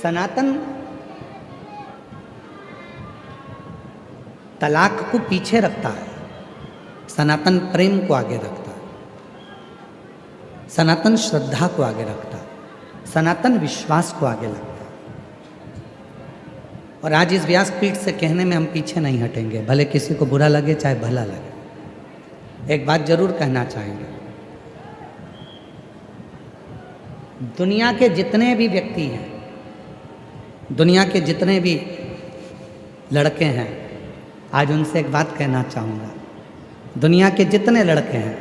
सनातन तलाक को पीछे रखता है, सनातन प्रेम को आगे रखता है, सनातन श्रद्धा को आगे रखता है, सनातन विश्वास को आगे लगता है। और आज इस व्यासपीठ से कहने में हम पीछे नहीं हटेंगे, भले किसी को बुरा लगे चाहे भला लगे। एक बात जरूर कहना चाहेंगे, दुनिया के जितने भी व्यक्ति हैं, दुनिया के जितने भी लड़के हैं, आज उनसे एक बात कहना चाहूँगा। दुनिया के जितने लड़के हैं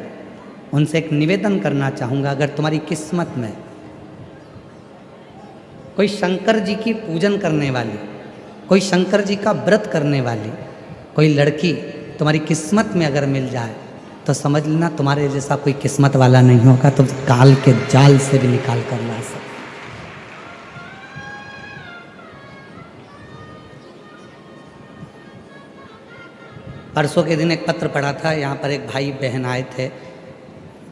उनसे एक निवेदन करना चाहूँगा, अगर तुम्हारी किस्मत में कोई शंकर जी की पूजन करने वाली, कोई शंकर जी का व्रत करने वाली कोई लड़की तुम्हारी किस्मत में अगर मिल जाए तो समझ लेना तुम्हारे जैसा कोई किस्मत वाला नहीं होगा, तुम काल के जाल से भी निकाल कर ला सकते। परसों के दिन एक पत्र पढ़ा था, यहाँ पर एक भाई बहन आए थे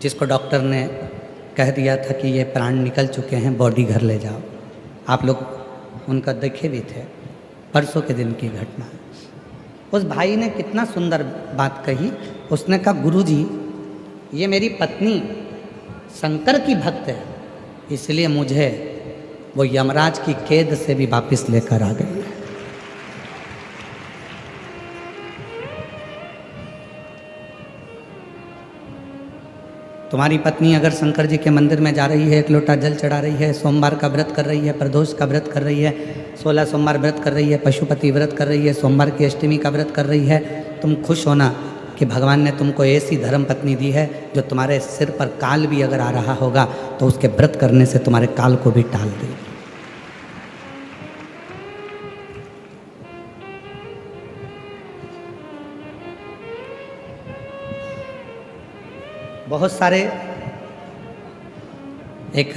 जिसको डॉक्टर ने कह दिया था कि ये प्राण निकल चुके हैं, बॉडी घर ले जाओ। आप लोग उनका देखे भी थे, परसों के दिन की घटना। उस भाई ने कितना सुंदर बात कही। उसने कहा, गुरुजी ये मेरी पत्नी शंकर की भक्त है, इसलिए मुझे वो यमराज की कैद से भी वापस लेकर आ गई। तुम्हारी पत्नी अगर शंकर जी के मंदिर में जा रही है, एक लोटा जल चढ़ा रही है, सोमवार का व्रत कर रही है, प्रदोष का व्रत कर रही है, 16 सोमवार व्रत कर रही है, पशुपति व्रत कर रही है, सोमवार की अष्टमी का व्रत कर रही है, तुम खुश होना कि भगवान ने तुमको ऐसी धर्म पत्नी दी है जो तुम्हारे सिर पर काल भी अगर आ रहा होगा तो उसके व्रत करने से तुम्हारे काल को भी टाल देगी। बहुत सारे एक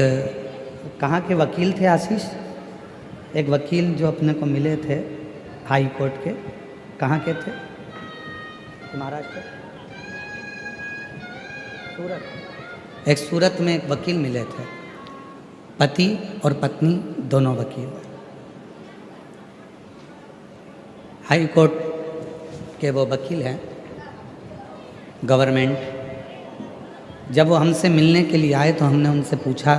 कहाँ के वकील थे आशीष, एक वकील जो अपने को मिले थे हाई कोर्ट के, कहाँ के थे? महाराष्ट्र, सूरत। एक सूरत में एक वकील मिले थे, पति और पत्नी दोनों वकील। हाई कोर्ट के वो वकील हैं, गवर्नमेंट। जब वो हमसे मिलने के लिए आए तो हमने उनसे पूछा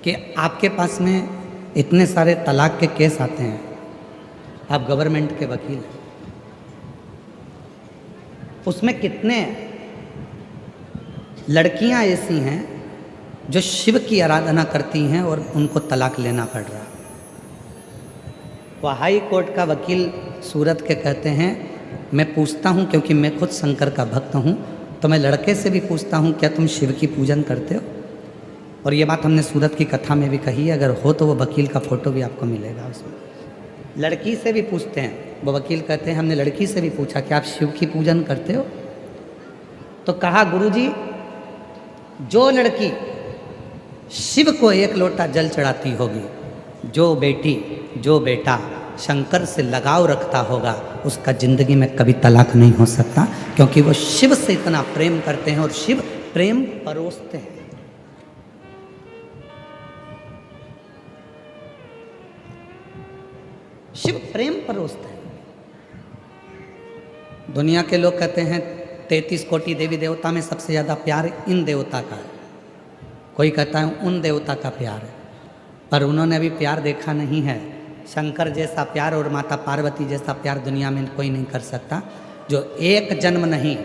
कि आपके पास में इतने सारे तलाक के केस आते हैं, आप गवर्नमेंट के वकील हैं, उसमें कितने लड़कियां ऐसी हैं जो शिव की आराधना करती हैं और उनको तलाक लेना पड़ रहा है? वो हाई कोर्ट का वकील सूरत के कहते हैं, मैं पूछता हूँ क्योंकि मैं खुद शंकर का भक्त हूँ, तो मैं लड़के से भी पूछता हूँ क्या तुम शिव की पूजन करते हो? और ये बात हमने सूरत की कथा में भी कही है, अगर हो तो वो वकील का फ़ोटो भी आपको मिलेगा उसमें। लड़की से भी पूछते हैं, वो वकील कहते हैं हमने लड़की से भी पूछा कि आप शिव की पूजन करते हो? तो कहा, गुरुजी जो लड़की शिव को एक लोटा जल चढ़ाती होगी, जो बेटी जो बेटा शंकर से लगाव रखता होगा, उसका जिंदगी में कभी तलाक नहीं हो सकता, क्योंकि वो शिव से इतना प्रेम करते हैं और शिव प्रेम परोसते हैं। शिव प्रेम परोसते हैं। दुनिया के लोग कहते हैं 33 कोटि देवी देवता में सबसे ज़्यादा प्यार इन देवता का है, कोई कहता है उन देवता का प्यार है, पर उन्होंने अभी प्यार देखा नहीं है। शंकर जैसा प्यार और माता पार्वती जैसा प्यार दुनिया में कोई नहीं कर सकता। जो एक जन्म नहीं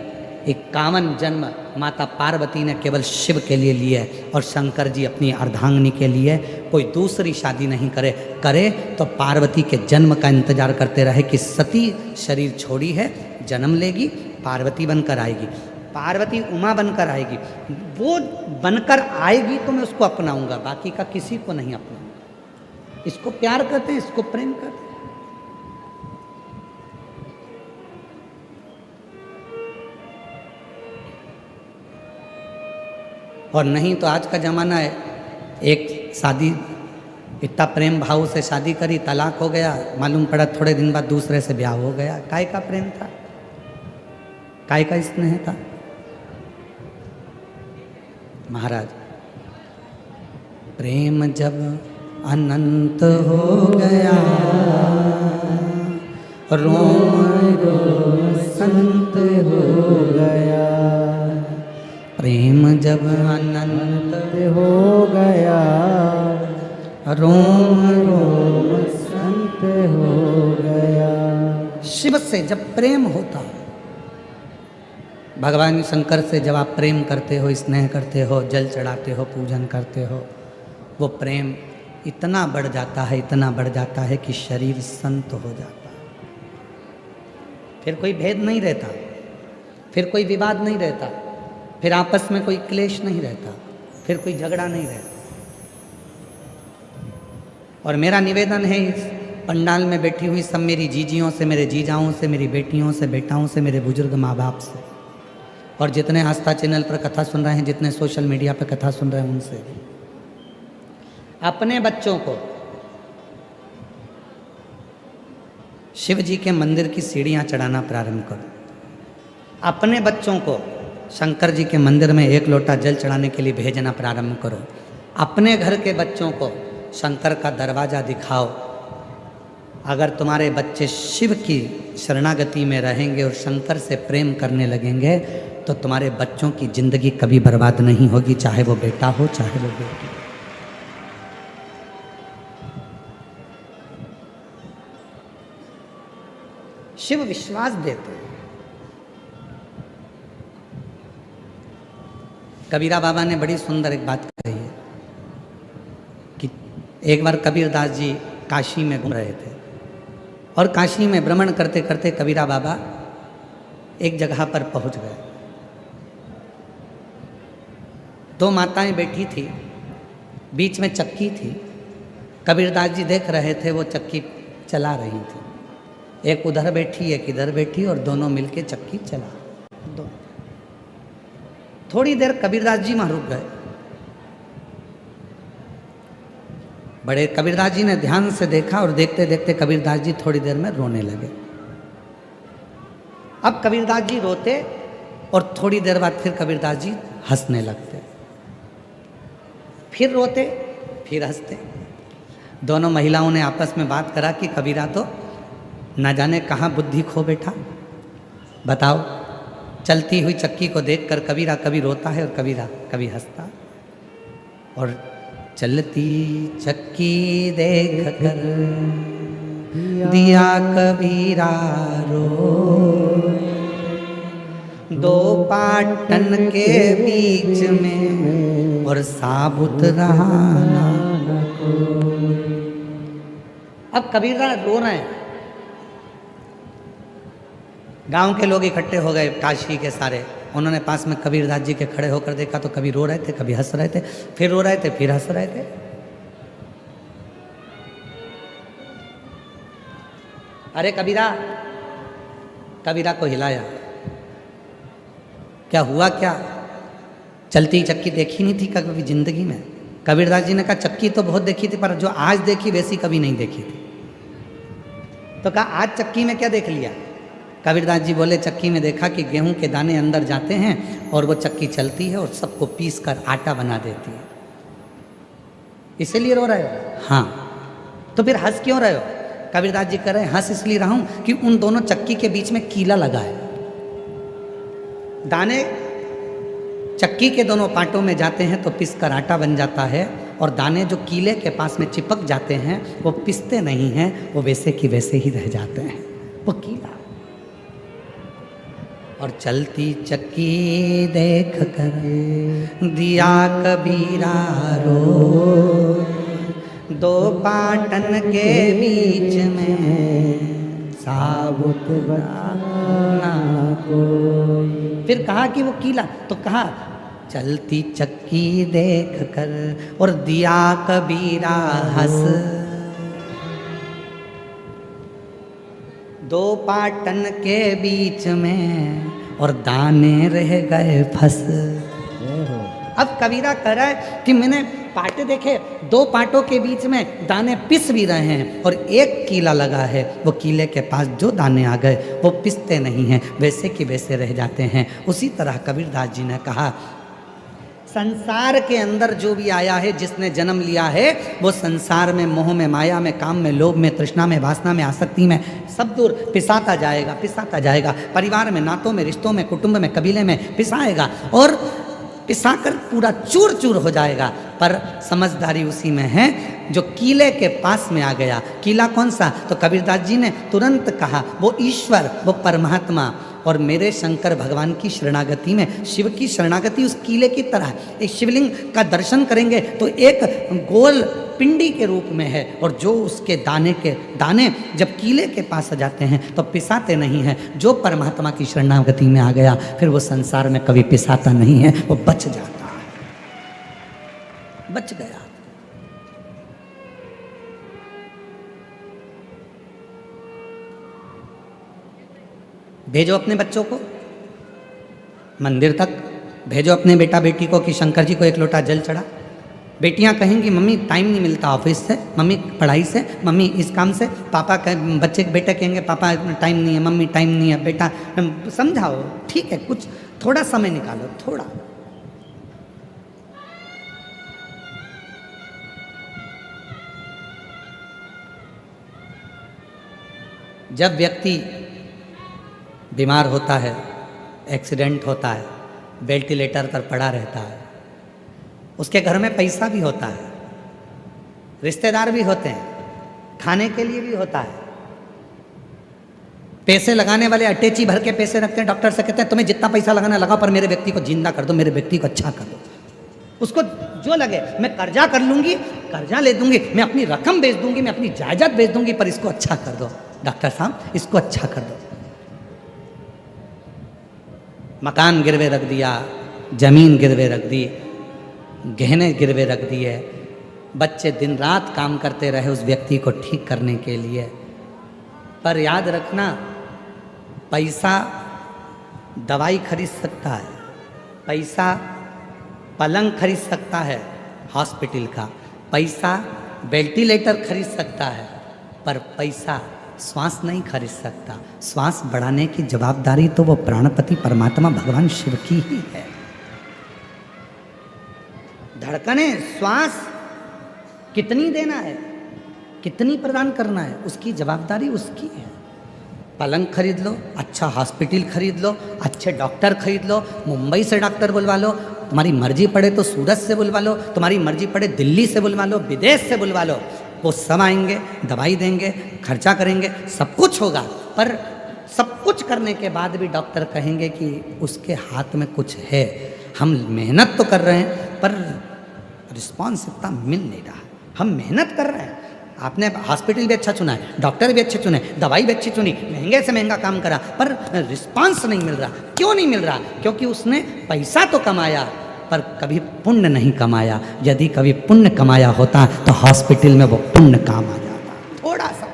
51 जन्म माता पार्वती ने केवल शिव के लिए लिए, और शंकर जी अपनी अर्धांगिनी के लिए कोई दूसरी शादी नहीं करे तो पार्वती के जन्म का इंतजार करते रहे कि सती शरीर छोड़ी है, जन्म लेगी, पार्वती बनकर आएगी, पार्वती उमा बनकर आएगी, वो बनकर आएगी तो मैं उसको अपनाऊंगा, बाकी का किसी को नहीं अपनाऊंगा। इसको प्यार करते हैं, इसको प्रेम करते हैं। और नहीं तो आज का ज़माना है, एक शादी इतना प्रेम भाव से शादी करी, तलाक हो गया, मालूम पड़ा थोड़े दिन बाद दूसरे से ब्याह हो गया। काय का प्रेम था, काय का स्नेह था? महाराज प्रेम जब अनंत हो गया, रोम रोम संत हो गया। प्रेम जब अनंत हो गया, रोम रोम संत हो गया। शिव से जब प्रेम होता, भगवान शंकर से जब आप प्रेम करते हो, स्नेह करते हो, जल चढ़ाते हो, पूजन करते हो, वो प्रेम इतना बढ़ जाता है, इतना बढ़ जाता है कि शरीर संत हो जाता है। फिर कोई भेद नहीं रहता, फिर कोई विवाद नहीं रहता, फिर आपस में कोई क्लेश नहीं रहता, फिर कोई झगड़ा नहीं रहता। और मेरा निवेदन है इस पंडाल में बैठी हुई सब मेरी जीजियों से, मेरे जीजाओं से, मेरी बेटियों से, बेटाओं से, मेरे बुजुर्ग माँ बाप से, और जितने आस्था चैनल पर कथा सुन रहे हैं, जितने सोशल मीडिया पर कथा सुन रहे हैं, उनसे भी अपने बच्चों को शिव जी के मंदिर की सीढ़ियाँ चढ़ाना प्रारंभ करो। अपने बच्चों को शंकर जी के मंदिर में एक लोटा जल चढ़ाने के लिए भेजना प्रारंभ करो। अपने घर के बच्चों को शंकर का दरवाज़ा दिखाओ। अगर तुम्हारे बच्चे शिव की शरणागति में रहेंगे और शंकर से प्रेम करने लगेंगे तो तुम्हारे बच्चों की जिंदगी कभी बर्बाद नहीं होगी, चाहे वो बेटा हो चाहे वो बेटी। शिव विश्वास देते हैं। कबीरा बाबा ने बड़ी सुंदर एक बात कही है कि एक बार कबीरदास जी काशी में घूम रहे थे और काशी में भ्रमण करते करते कबीरा बाबा एक जगह पर पहुंच गए। दो माताएं बैठी थी, बीच में चक्की थी। कबीरदास जी देख रहे थे, वो चक्की चला रही थी। एक उधर बैठी, एक इधर बैठी, और दोनों मिलके चक्की चला दो। थोड़ी देर कबीरदास जी वहां रुक गए। बड़े कबीरदास जी ने ध्यान से देखा और देखते देखते कबीरदास जी थोड़ी देर में रोने लगे। अब कबीरदास जी रोते और थोड़ी देर बाद फिर कबीरदास जी हंसने लगते, फिर रोते फिर हंसते। दोनों महिलाओं ने आपस में बात करा कि कबीरा तो ना जाने कहाँ बुद्धि खो बैठा। बताओ, चलती हुई चक्की को देखकर कबीरा कभी रोता है और कबीरा कभी हंसता। और चलती चक्की देख कर दिया कबीरा रो, दो पाटन के बीच में और साबुत रहा ना कोई। अब कबीरा रो रहे हैं। गांव के लोग इकट्ठे हो गए, काशी के सारे। उन्होंने पास में कबीरदास जी के खड़े होकर देखा तो कभी रो रहे थे, कभी हंस रहे थे, फिर रो रहे थे, फिर हंस रहे थे। अरे कबीरा, कबीरा को हिलाया। क्या हुआ क्या? चलती चक्की देखी नहीं थी कभी जिंदगी में? कबीरदास जी ने कहा चक्की तो बहुत देखी थी, पर जो आज देखी वैसी कभी नहीं देखी थी। तो कहा आज चक्की में क्या देख लिया? कबीरदास जी बोले चक्की में देखा कि गेहूं के दाने अंदर जाते हैं और वो चक्की चलती है और सबको पीस कर आटा बना देती है। इसीलिए रो रहे हो? हाँ। तो फिर हंस क्यों रहे हो? कबीरदास जी कह रहे हैं हंस इसलिए रहा हूं कि उन दोनों चक्की के बीच में कीला लगा है। दाने चक्की के दोनों पाटों में जाते हैं तो पिस कर आटा बन जाता है, और दाने जो कीले के पास में चिपक जाते हैं वो पिसते नहीं हैं, वो वैसे की वैसे ही रह जाते हैं, वो कीला। और चलती चक्की देख कर दिया कबीरा रो, दो पाटन के बीच में साबुत बनाना कोई। फिर कहा कि वो कीला, तो कहा चलती चक्की देख कर और दिया कबीरा हंस, दो पाटन के बीच में और दाने रह गए फंस। अब कबीरा कह रहा है कि मैंने पाटे देखे, दो पाटों के बीच में दाने पिस भी रहे हैं और एक कीला लगा है, वो कीले के पास जो दाने आ गए वो पिसते नहीं हैं, वैसे कि वैसे रह जाते हैं। उसी तरह कबीरदास जी ने कहा संसार के अंदर जो भी आया है, जिसने जन्म लिया है, वो संसार में, मोह में, माया में, काम में, लोभ में, तृष्णा में, वासना में, आसक्ति में, सब दूर पिसाता जाएगा, पिसाता जाएगा। परिवार में, नातों में, रिश्तों में, कुटुंब में, कबीले में पिसाएगा और पिसाकर पूरा चूर चूर हो जाएगा। पर समझदारी उसी में है जो किले के पास में आ गया। किला कौन सा? तो कबीरदास जी ने तुरंत कहा, वो ईश्वर, वो परमात्मा और मेरे शंकर भगवान की शरणागति में, शिव की शरणागति उस किले की तरह। एक शिवलिंग का दर्शन करेंगे तो एक गोल पिंडी के रूप में है, और जो उसके दाने जब किले के पास आ जाते हैं तो पिसाते नहीं हैं। जो परमात्मा की शरणागति में आ गया, फिर वो संसार में कभी पिसाता नहीं है, वो बच जाता है, बच गया। भेजो अपने बच्चों को मंदिर तक, भेजो अपने बेटा बेटी को कि शंकर जी को एक लोटा जल चढ़ा। बेटियां कहेंगी मम्मी टाइम नहीं मिलता ऑफिस से, मम्मी पढ़ाई से, मम्मी इस काम से। पापा बच्चे बेटे कहेंगे पापा टाइम नहीं है, मम्मी टाइम नहीं है। बेटा समझाओ, ठीक है, कुछ थोड़ा समय निकालो, थोड़ा। जब व्यक्ति बीमार होता है, एक्सीडेंट होता है, वेंटिलेटर पर पड़ा रहता है, उसके घर में पैसा भी होता है, रिश्तेदार भी होते हैं, खाने के लिए भी होता है। पैसे लगाने वाले अटैची भर के पैसे रखते हैं, डॉक्टर से कहते हैं तुम्हें जितना पैसा लगाना लगाओ, पर मेरे व्यक्ति को जिंदा कर दो, मेरे व्यक्ति को अच्छा कर दो। उसको जो लगे, मैं कर्जा कर लूंगी, कर्जा ले दूंगी, मैं अपनी रकम बेच दूंगी, मैं अपनी जायदाद बेच दूंगी, पर इसको अच्छा कर दो डॉक्टर साहब, इसको अच्छा कर दो। मकान गिरवे रख दिया, जमीन गिरवे रख दी, गहने गिरवे रख दिए, बच्चे दिन रात काम करते रहे उस व्यक्ति को ठीक करने के लिए। पर याद रखना, पैसा दवाई खरीद सकता है, पैसा पलंग खरीद सकता है हॉस्पिटल का, पैसा वेंटिलेटर खरीद सकता है, पर पैसा श्वास नहीं खरीद सकता। श्वास बढ़ाने की जवाबदारी तो वो प्राणपति परमात्मा भगवान शिव की ही है। धड़कने, श्वास कितनी देना है, कितनी प्रदान करना है, उसकी जवाबदारी उसकी है। पलंग खरीद लो, अच्छा हॉस्पिटल खरीद लो, अच्छे डॉक्टर खरीद लो, मुंबई से डॉक्टर बुलवा लो, तुम्हारी मर्जी पड़े तो सूरत से बुलवा लो, तुम्हारी मर्जी पड़े दिल्ली से बुलवा लो, विदेश से बुलवा लो, वो सब आएंगे, दवाई देंगे, खर्चा करेंगे, सब कुछ होगा। पर सब कुछ करने के बाद भी डॉक्टर कहेंगे कि उसके हाथ में कुछ है, हम मेहनत तो कर रहे हैं पर रिस्पॉन्स इतना मिल नहीं रहा। हम मेहनत कर रहे हैं, आपने हॉस्पिटल भी अच्छा चुना है, डॉक्टर भी अच्छे चुने, दवाई भी अच्छी चुनी, महंगे से महंगा काम करा, पर रिस्पॉन्स नहीं मिल रहा। क्यों नहीं मिल रहा? क्योंकि उसने पैसा तो कमाया पर कभी पुण्य नहीं कमाया। यदि कभी पुण्य कमाया होता तो हॉस्पिटल में वो पुण्य काम आ जाता। थोड़ा सा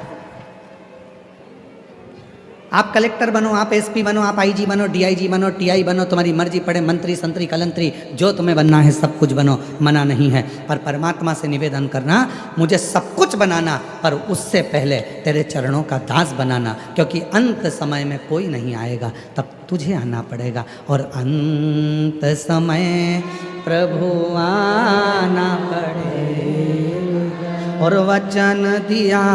आप कलेक्टर बनो, आप एसपी बनो, आप आईजी बनो, डीआईजी बनो, टीआई बनो, तुम्हारी मर्जी पड़े, मंत्री संतरी कलंतरी, जो तुम्हें बनना है सब कुछ बनो, मना नहीं है। पर परमात्मा से निवेदन करना, मुझे सब कुछ बनाना, पर उससे पहले तेरे चरणों का दास बनाना, क्योंकि अंत समय में कोई नहीं आएगा, तब तुझे आना पड़ेगा। और अंत समय प्रभु आना पड़ेगा, और वचन दिया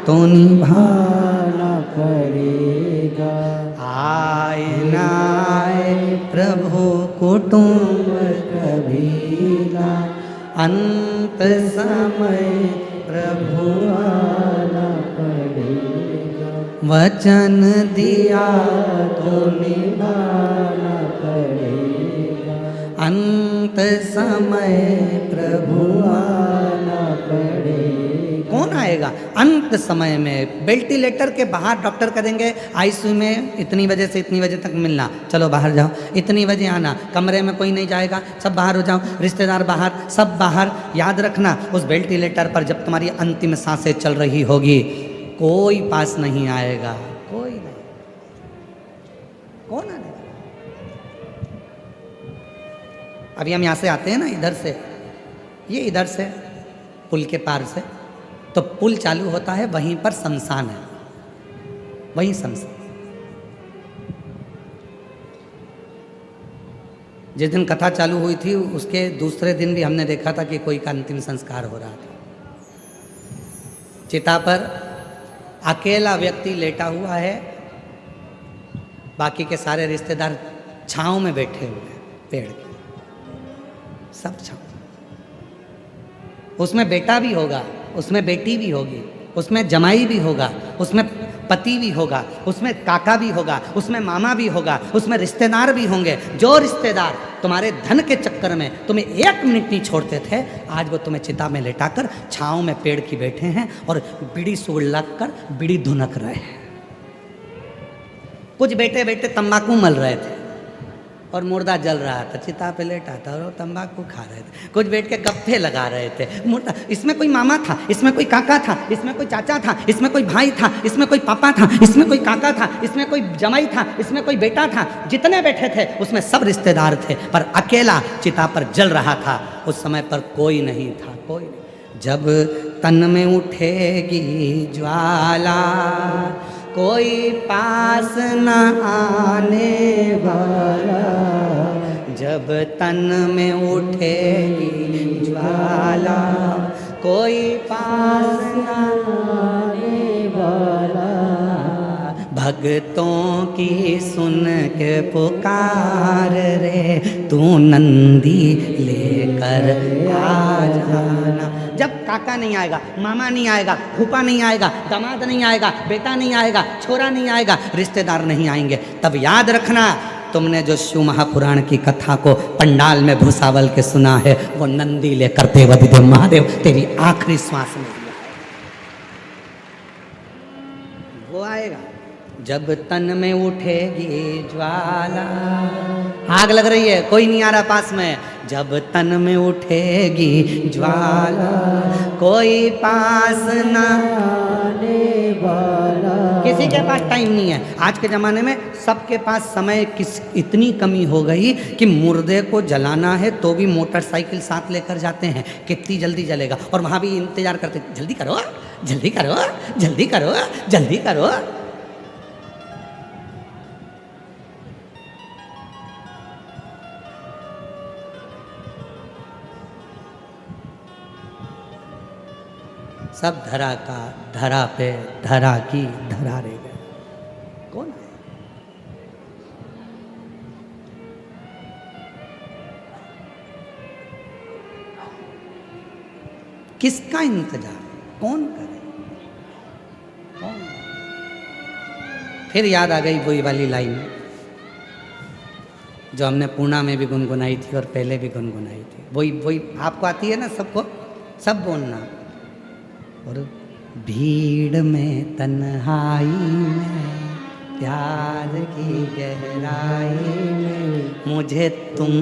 तो निभाना पड़ेगा। आए ना आए प्रभु कुटुंब कभी ना, अंत समय प्रभु आना पड़ेगा। वचन दिया तो निभाना पड़ेगा, अंत समय प्रभु आना पड़ेगा। कौन आएगा अंत समय में? वेंटिलेटर के बाहर डॉक्टर करेंगे आईसीयू में इतनी बजे से इतनी बजे तक मिलना, चलो बाहर जाओ, इतनी बजे आना, कमरे में कोई नहीं जाएगा, सब बाहर हो जाओ, रिश्तेदार बाहर, सब बाहर। याद रखना, उस वेंटिलेटर पर जब तुम्हारी अंतिम सांसें चल रही होगी, कोई पास नहीं आएगा, कोई नहीं। कौन आएगा? अभी हम यहाँ से आते हैं ना, इधर से, ये इधर से पुल के पार से, तो पुल चालू होता है, वहीं पर शमशान है, वहीं शमशान। जिस दिन कथा चालू हुई थी उसके दूसरे दिन भी हमने देखा था कि कोई का अंतिम संस्कार हो रहा था। चिता पर अकेला व्यक्ति लेटा हुआ है, बाकी के सारे रिश्तेदार छांव में बैठे हुए हैं, पेड़ के सब छांव। उसमें बेटा भी होगा, उसमें बेटी भी होगी, उसमें जमाई भी होगा, उसमें पति भी होगा, उसमें काका भी होगा, उसमें मामा भी होगा, उसमें रिश्तेदार भी होंगे। जो रिश्तेदार तुम्हारे धन के चक्कर में तुम्हें 1 मिनट नहीं छोड़ते थे, आज वो तुम्हें चिता में लेटाकर छांव में पेड़ की बैठे हैं और बीड़ी सुलग कर बीड़ी धुनक रहे हैं। कुछ बैठे बैठे तंबाकू मल रहे थे और मुर्दा जल रहा था, चिता पे लेटा था और वो तंबाकू खा रहे थे। कुछ बैठ के गप्पे लगा रहे थे। मुर्दा, इसमें कोई मामा था, इसमें कोई काका था, इसमें कोई चाचा था, इसमें कोई भाई था, इसमें कोई पापा था, इसमें कोई काका था, इसमें कोई जमाई था, इसमें कोई बेटा था। जितने बैठे थे उसमें सब रिश्तेदार थे, पर अकेला चिता पर जल रहा था। उस समय पर कोई नहीं था, कोई नहीं। जब तन में उठेगी ज्वाला, कोई पास न आने वाला। जब तन में उठेगी ज्वाला, कोई पास न आने वाला। भक्तों की सुन के पुकार रे, तू नंदी लेकर आ जाना। जब काका नहीं आएगा, मामा नहीं आएगा, फूफा नहीं आएगा, दामाद नहीं आएगा, बेटा नहीं आएगा, छोरा नहीं आएगा, रिश्तेदार नहीं आएंगे, तब याद रखना तुमने जो शिव महापुराण की कथा को पंडाल में भूसावल के सुना है, वो नंदी लेकर देवाधिदेव महादेव तेरी आखिरी श्वास में दिया है, वो आएगा। जब तन में उठेगी ज्वाला, आग लग रही है, कोई नहीं आ रहा पास में। जब तन में उठेगी ज्वाला, कोई पास न आने वाला। किसी के पास टाइम नहीं है। आज के ज़माने में सबके पास समय इतनी कमी हो गई कि मुर्दे को जलाना है तो भी मोटरसाइकिल साथ लेकर जाते हैं, कितनी जल्दी जलेगा, और वहाँ भी इंतजार करते, जल्दी करो, जल्दी करो, जल्दी करो, जल्दी करो। सब धरा का धरा पे, धरा की धरा रह गए। कौन है? किसका इंतजार? कौन करे? कौन? फिर याद आ गई वही वाली लाइन जो हमने पूना में भी गुनगुनाई थी और पहले भी गुनगुनाई थी। वही आपको आती है ना, सबको सब बोलना। और भीड़ में तन्हाई में, प्यार की गहराई में, मुझे तुम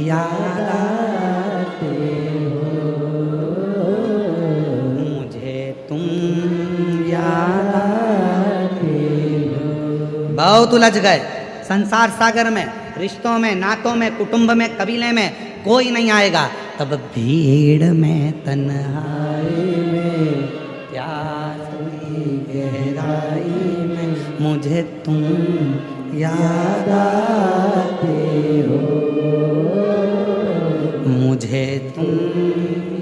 याद आते हो, मुझे तुम याद आते हो। बहुत उलझ गए संसार सागर में, रिश्तों में, नातों में, कुटुंब में, कबीले में कोई नहीं आएगा। तब भीड़ में तन्हाई में, प्यार की गहराई में, मुझे तुम याद आते हो, मुझे तुम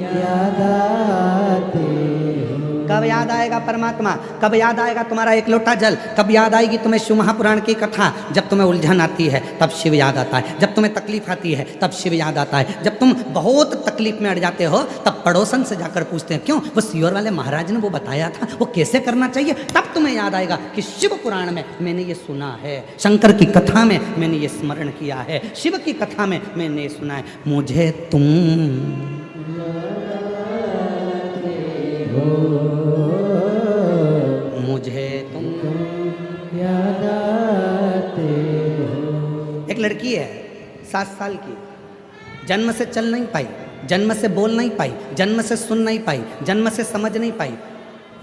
याद आते हो। कब याद आएगा परमात्मा? कब याद आएगा तुम्हारा एक लोटा जल? कब याद आएगी तुम्हें शिव महापुराण की कथा? जब तुम्हें उलझन आती है तब शिव याद आता है, जब तुम्हें तकलीफ आती है तब शिव याद आता है, जब तुम बहुत तकलीफ में अड़ जाते हो तब पड़ोसन से जाकर पूछते हैं, क्यों वो सियोर वाले महाराज ने वो बताया था, वो कैसे करना चाहिए। तब तुम्हें याद आएगा कि शिव पुराण में मैंने ये सुना है, शंकर की कथा में मैंने ये स्मरण किया है, शिव की कथा में मैंने ये सुना है, मुझे तुम मुझे तुम याद आते हो। एक लड़की है 7 साल की, जन्म से चल नहीं पाई, जन्म से बोल नहीं पाई, जन्म से सुन नहीं पाई, जन्म से समझ नहीं पाई।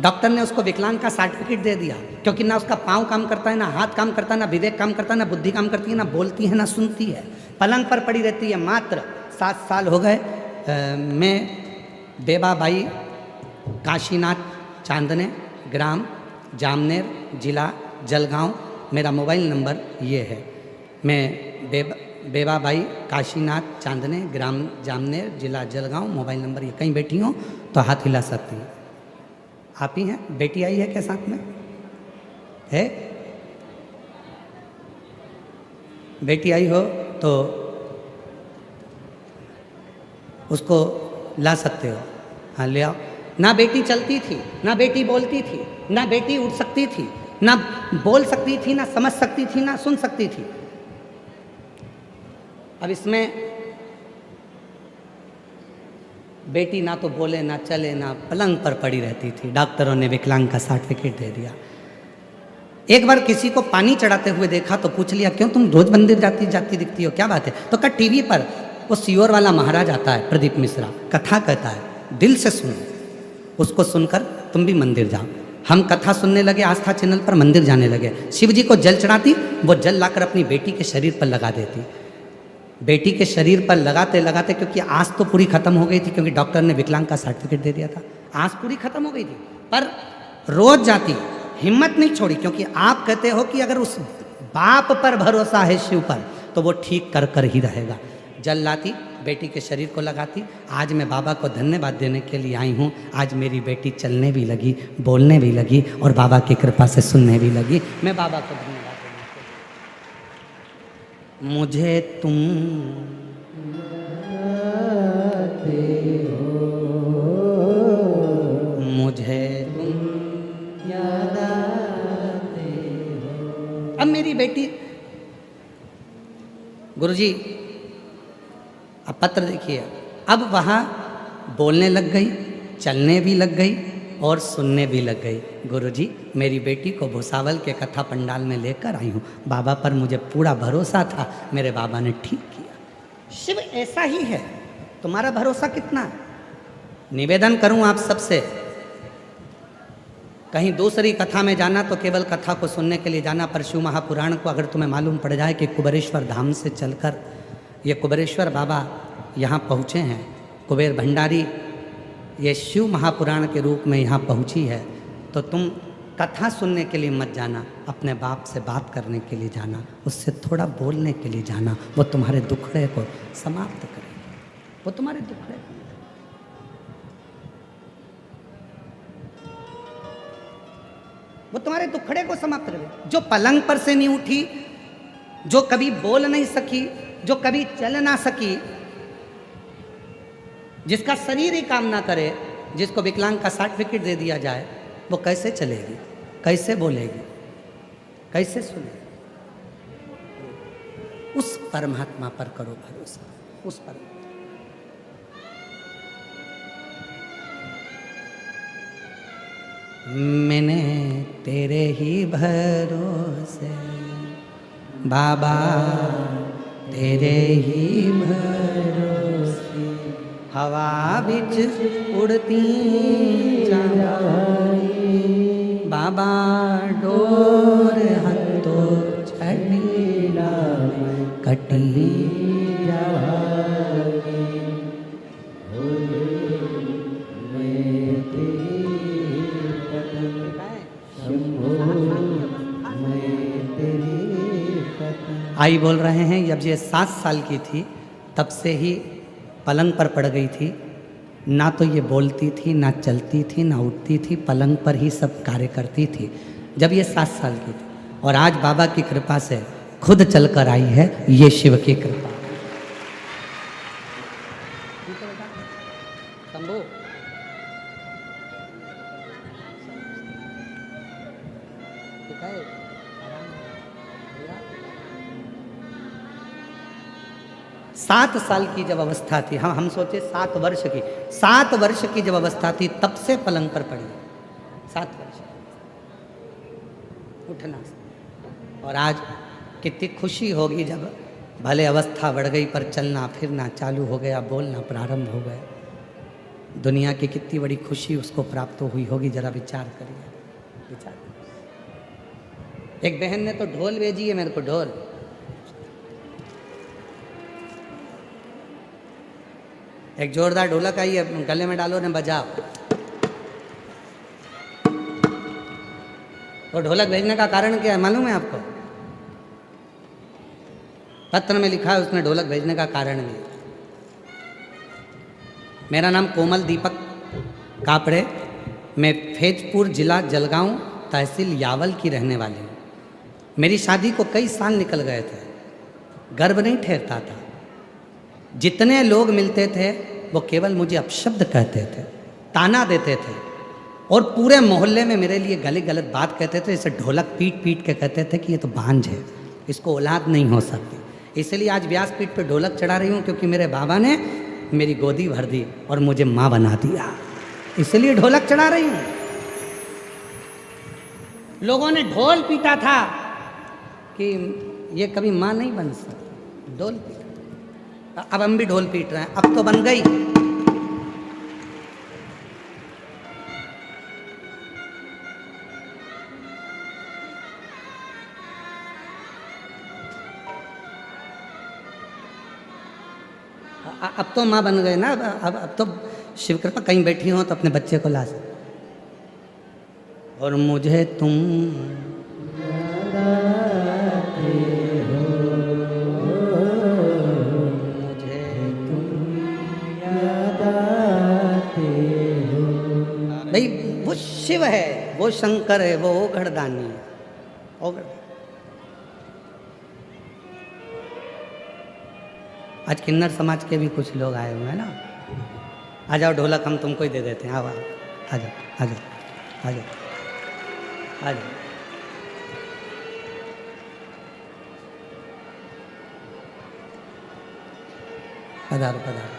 डॉक्टर ने उसको विकलांग का सर्टिफिकेट दे दिया, क्योंकि ना उसका पाँव काम करता है, ना हाथ काम करता है, ना विवेक काम करता है, ना बुद्धि काम करती है, ना बोलती है, ना सुनती है, पलंग पर पड़ी रहती है। मात्र 7 साल हो गए। मैं देवाबाई काशीनाथ चांदने, ग्राम जामनेर, जिला जलगांव, मेरा मोबाइल नंबर ये है। मैं बेवाबाई काशीनाथ चांदने, ग्राम जामनेर, जिला जलगांव, मोबाइल नंबर, ये कहीं बैठी हो तो हाथ हिला सकती हैं। आप ही हैं? बेटी आई है क्या साथ में? है? बेटी आई हो तो उसको ला सकते हो। हाँ ले आओ। ना बेटी चलती थी, ना बेटी बोलती थी, ना बेटी उठ सकती थी, ना बोल सकती थी, ना समझ सकती थी, ना सुन सकती थी। अब इसमें बेटी ना तो बोले, ना चले, ना पलंग पर पड़ी रहती थी। डॉक्टरों ने विकलांग का सर्टिफिकेट दे दिया। एक बार किसी को पानी चढ़ाते हुए देखा तो पूछ लिया, क्यों तुम रोज मंदिर जाती जाती दिखती हो, क्या बात है? तो कहा टीवी पर वो सीहोर वाला महाराज आता है, प्रदीप मिश्रा, कथा कहता है, दिल से सुनो, उसको सुनकर तुम भी मंदिर जाओ। हम कथा सुनने लगे, आस्था चैनल पर मंदिर जाने लगे। शिव जी को जल चढ़ाती, वो जल लाकर अपनी बेटी के शरीर पर लगा देती। बेटी के शरीर पर लगाते लगाते, क्योंकि आस तो पूरी खत्म हो गई थी, क्योंकि डॉक्टर ने विकलांग का सर्टिफिकेट दे दिया था, आस पूरी खत्म हो गई थी, पर रोज जाती, हिम्मत नहीं छोड़ी, क्योंकि आप कहते हो कि अगर उस बाप पर भरोसा है, शिव पर, तो वो ठीक कर कर ही रहेगा। जल लाती, बेटी के शरीर को लगाती। आज मैं बाबा को धन्यवाद देने के लिए आई हूँ। आज मेरी बेटी चलने भी लगी, बोलने भी लगी और बाबा की कृपा से सुनने भी लगी। मैं बाबा को धन्यवाद देने के लिए। मुझे तुम मुझे तुम याद आते हो। अब मेरी बेटी, गुरुजी अब पत्र देखिए, अब वहाँ बोलने लग गई, चलने भी लग गई और सुनने भी लग गई। गुरुजी मेरी बेटी को भुसावल के कथा पंडाल में लेकर आई हूँ। बाबा पर मुझे पूरा भरोसा था, मेरे बाबा ने ठीक किया। शिव ऐसा ही है, तुम्हारा भरोसा कितना है? निवेदन करूँ आप सबसे, कहीं दूसरी कथा में जाना तो केवल कथा को सुनने के लिए जाना, पर शिव महापुराण को अगर तुम्हें मालूम पड़ जाए कि कुबेरेश्वर धाम से चलकर ये कुबेरेश्वर बाबा यहाँ पहुँचे हैं, कुबेर भंडारी ये शिव महापुराण के रूप में यहाँ पहुँची है, तो तुम कथा सुनने के लिए मत जाना, अपने बाप से बात करने के लिए जाना, उससे थोड़ा बोलने के लिए जाना। वो तुम्हारे दुखड़े को समाप्त करेगी, वो तुम्हारे दुखड़े वो तुम्हारे दुखड़े को समाप्त करेगी। जो पलंग पर से नहीं उठी, जो कभी बोल नहीं सकी, जो कभी चल ना सकी, जिसका शरीर ही काम ना करे, जिसको विकलांग का सर्टिफिकेट दे दिया जाए, वो कैसे चलेगी, कैसे बोलेगी, कैसे सुनेगी? उस परमात्मा पर करो भरोसा, उस पर। मैंने तेरे ही भरोसे बाबा, तेरे ही भरोसे हवा बिच उड़ती जाई, बाबा डोर हतो छड़ीला कटी जाई। आई बोल रहे हैं, जब ये 7 साल की थी तब से ही पलंग पर पड़ गई थी। ना तो ये बोलती थी, ना चलती थी, ना उठती थी, पलंग पर ही सब कार्य करती थी जब ये 7 साल की थी। और आज बाबा की कृपा से खुद चलकर आई है, ये शिव की कृपा। शंभू 7 साल की जब अवस्था थी, हम सोचे 7 वर्ष की, 7 वर्ष की जब अवस्था थी तब से पलंग पर पड़ी, 7 वर्ष उठना। और आज कितनी खुशी होगी जब भले अवस्था बढ़ गई पर चलना फिरना चालू हो गया, बोलना प्रारंभ हो गया। दुनिया की कितनी बड़ी खुशी उसको प्राप्त हुई होगी, जरा विचार करिए, विचार। एक बहन ने तो ढोल भेजी है मेरे को, ढोल। एक जोरदार ढोलक आई है, गले में डालो ने बजाओ। वो ढोलक भेजने का कारण क्या है मालूम है आपको? पत्र में लिखा है उसने ढोलक भेजने का कारण भी। मेरा नाम कोमल दीपक कापड़े, मैं फैजपुर जिला जलगांव तहसील यावल की रहने वाली हूँ। मेरी शादी को कई साल निकल गए थे, गर्व नहीं ठहरता था। जितने लोग मिलते थे वो केवल मुझे अपशब्द कहते थे, ताना देते थे और पूरे मोहल्ले में मेरे लिए गलत गलत बात कहते थे। इसे ढोलक पीट पीट के कहते थे कि ये तो बांझ है, इसको औलाद नहीं हो सकती। इसलिए आज व्यासपीठ पे ढोलक चढ़ा रही हूँ, क्योंकि मेरे बाबा ने मेरी गोदी भर दी और मुझे माँ बना दिया, इसलिए ढोलक चढ़ा रही हूँ। लोगों ने ढोल पीटा था कि ये कभी माँ नहीं बन सकती, ढोल पीटा। अब हम भी ढोल पीट रहे हैं, अब तो बन गई। अब तो माँ बन गए ना। अब तो शिव कृपा, कहीं बैठी हो तो अपने बच्चे को ला सकते। और मुझे तुम भाई, वो शिव है, वो शंकर है, वो घड़दानी है। आज किन्नर समाज के भी कुछ लोग आए हुए हैं ना। आ जाओ, ढोलक हम तुमको ही दे देते हैं। आओ, आ जाओ, आ जाओ, आ जाओ, आ जाओ। पधारो, पधारो।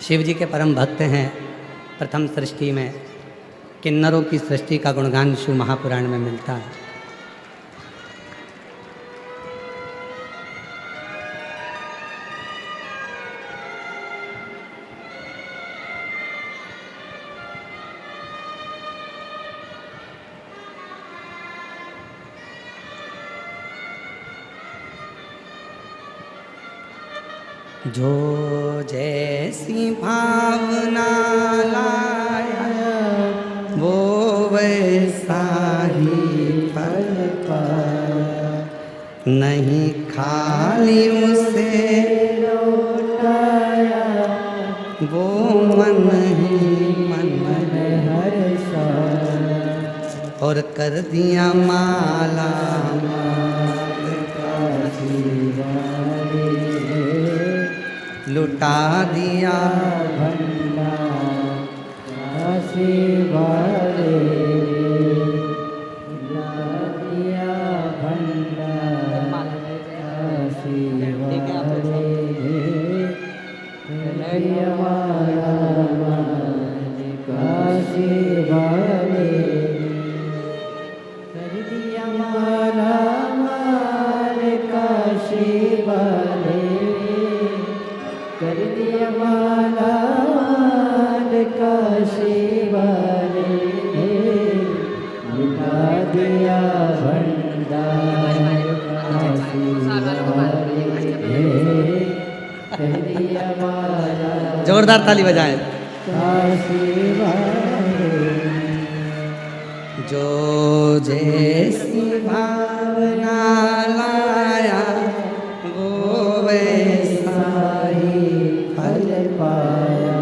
शिव जी के परम भक्त हैं। प्रथम सृष्टि में किन्नरों की सृष्टि का गुणगान शिव महापुराण में मिलता है। जो जैसी भावना लाया वो वैसा ही फल पाया, नहीं खाली उसे लौटाया, वो मन ही मन हर्षाया, और कर दिया माला लुटा दिया भंडार काशी वाले, लुटा दिया भंडार काशी वाले, काशी वाले, कर दिया माला माल काशी वाले, कर दिया माला काशी वाले, लुटा दिया भंडार काशी वाले, कर दिया माला। जोरदार ताली बजाएं। काशी वाले, जो जैसी भावना लाया वो वैसा फल पाया,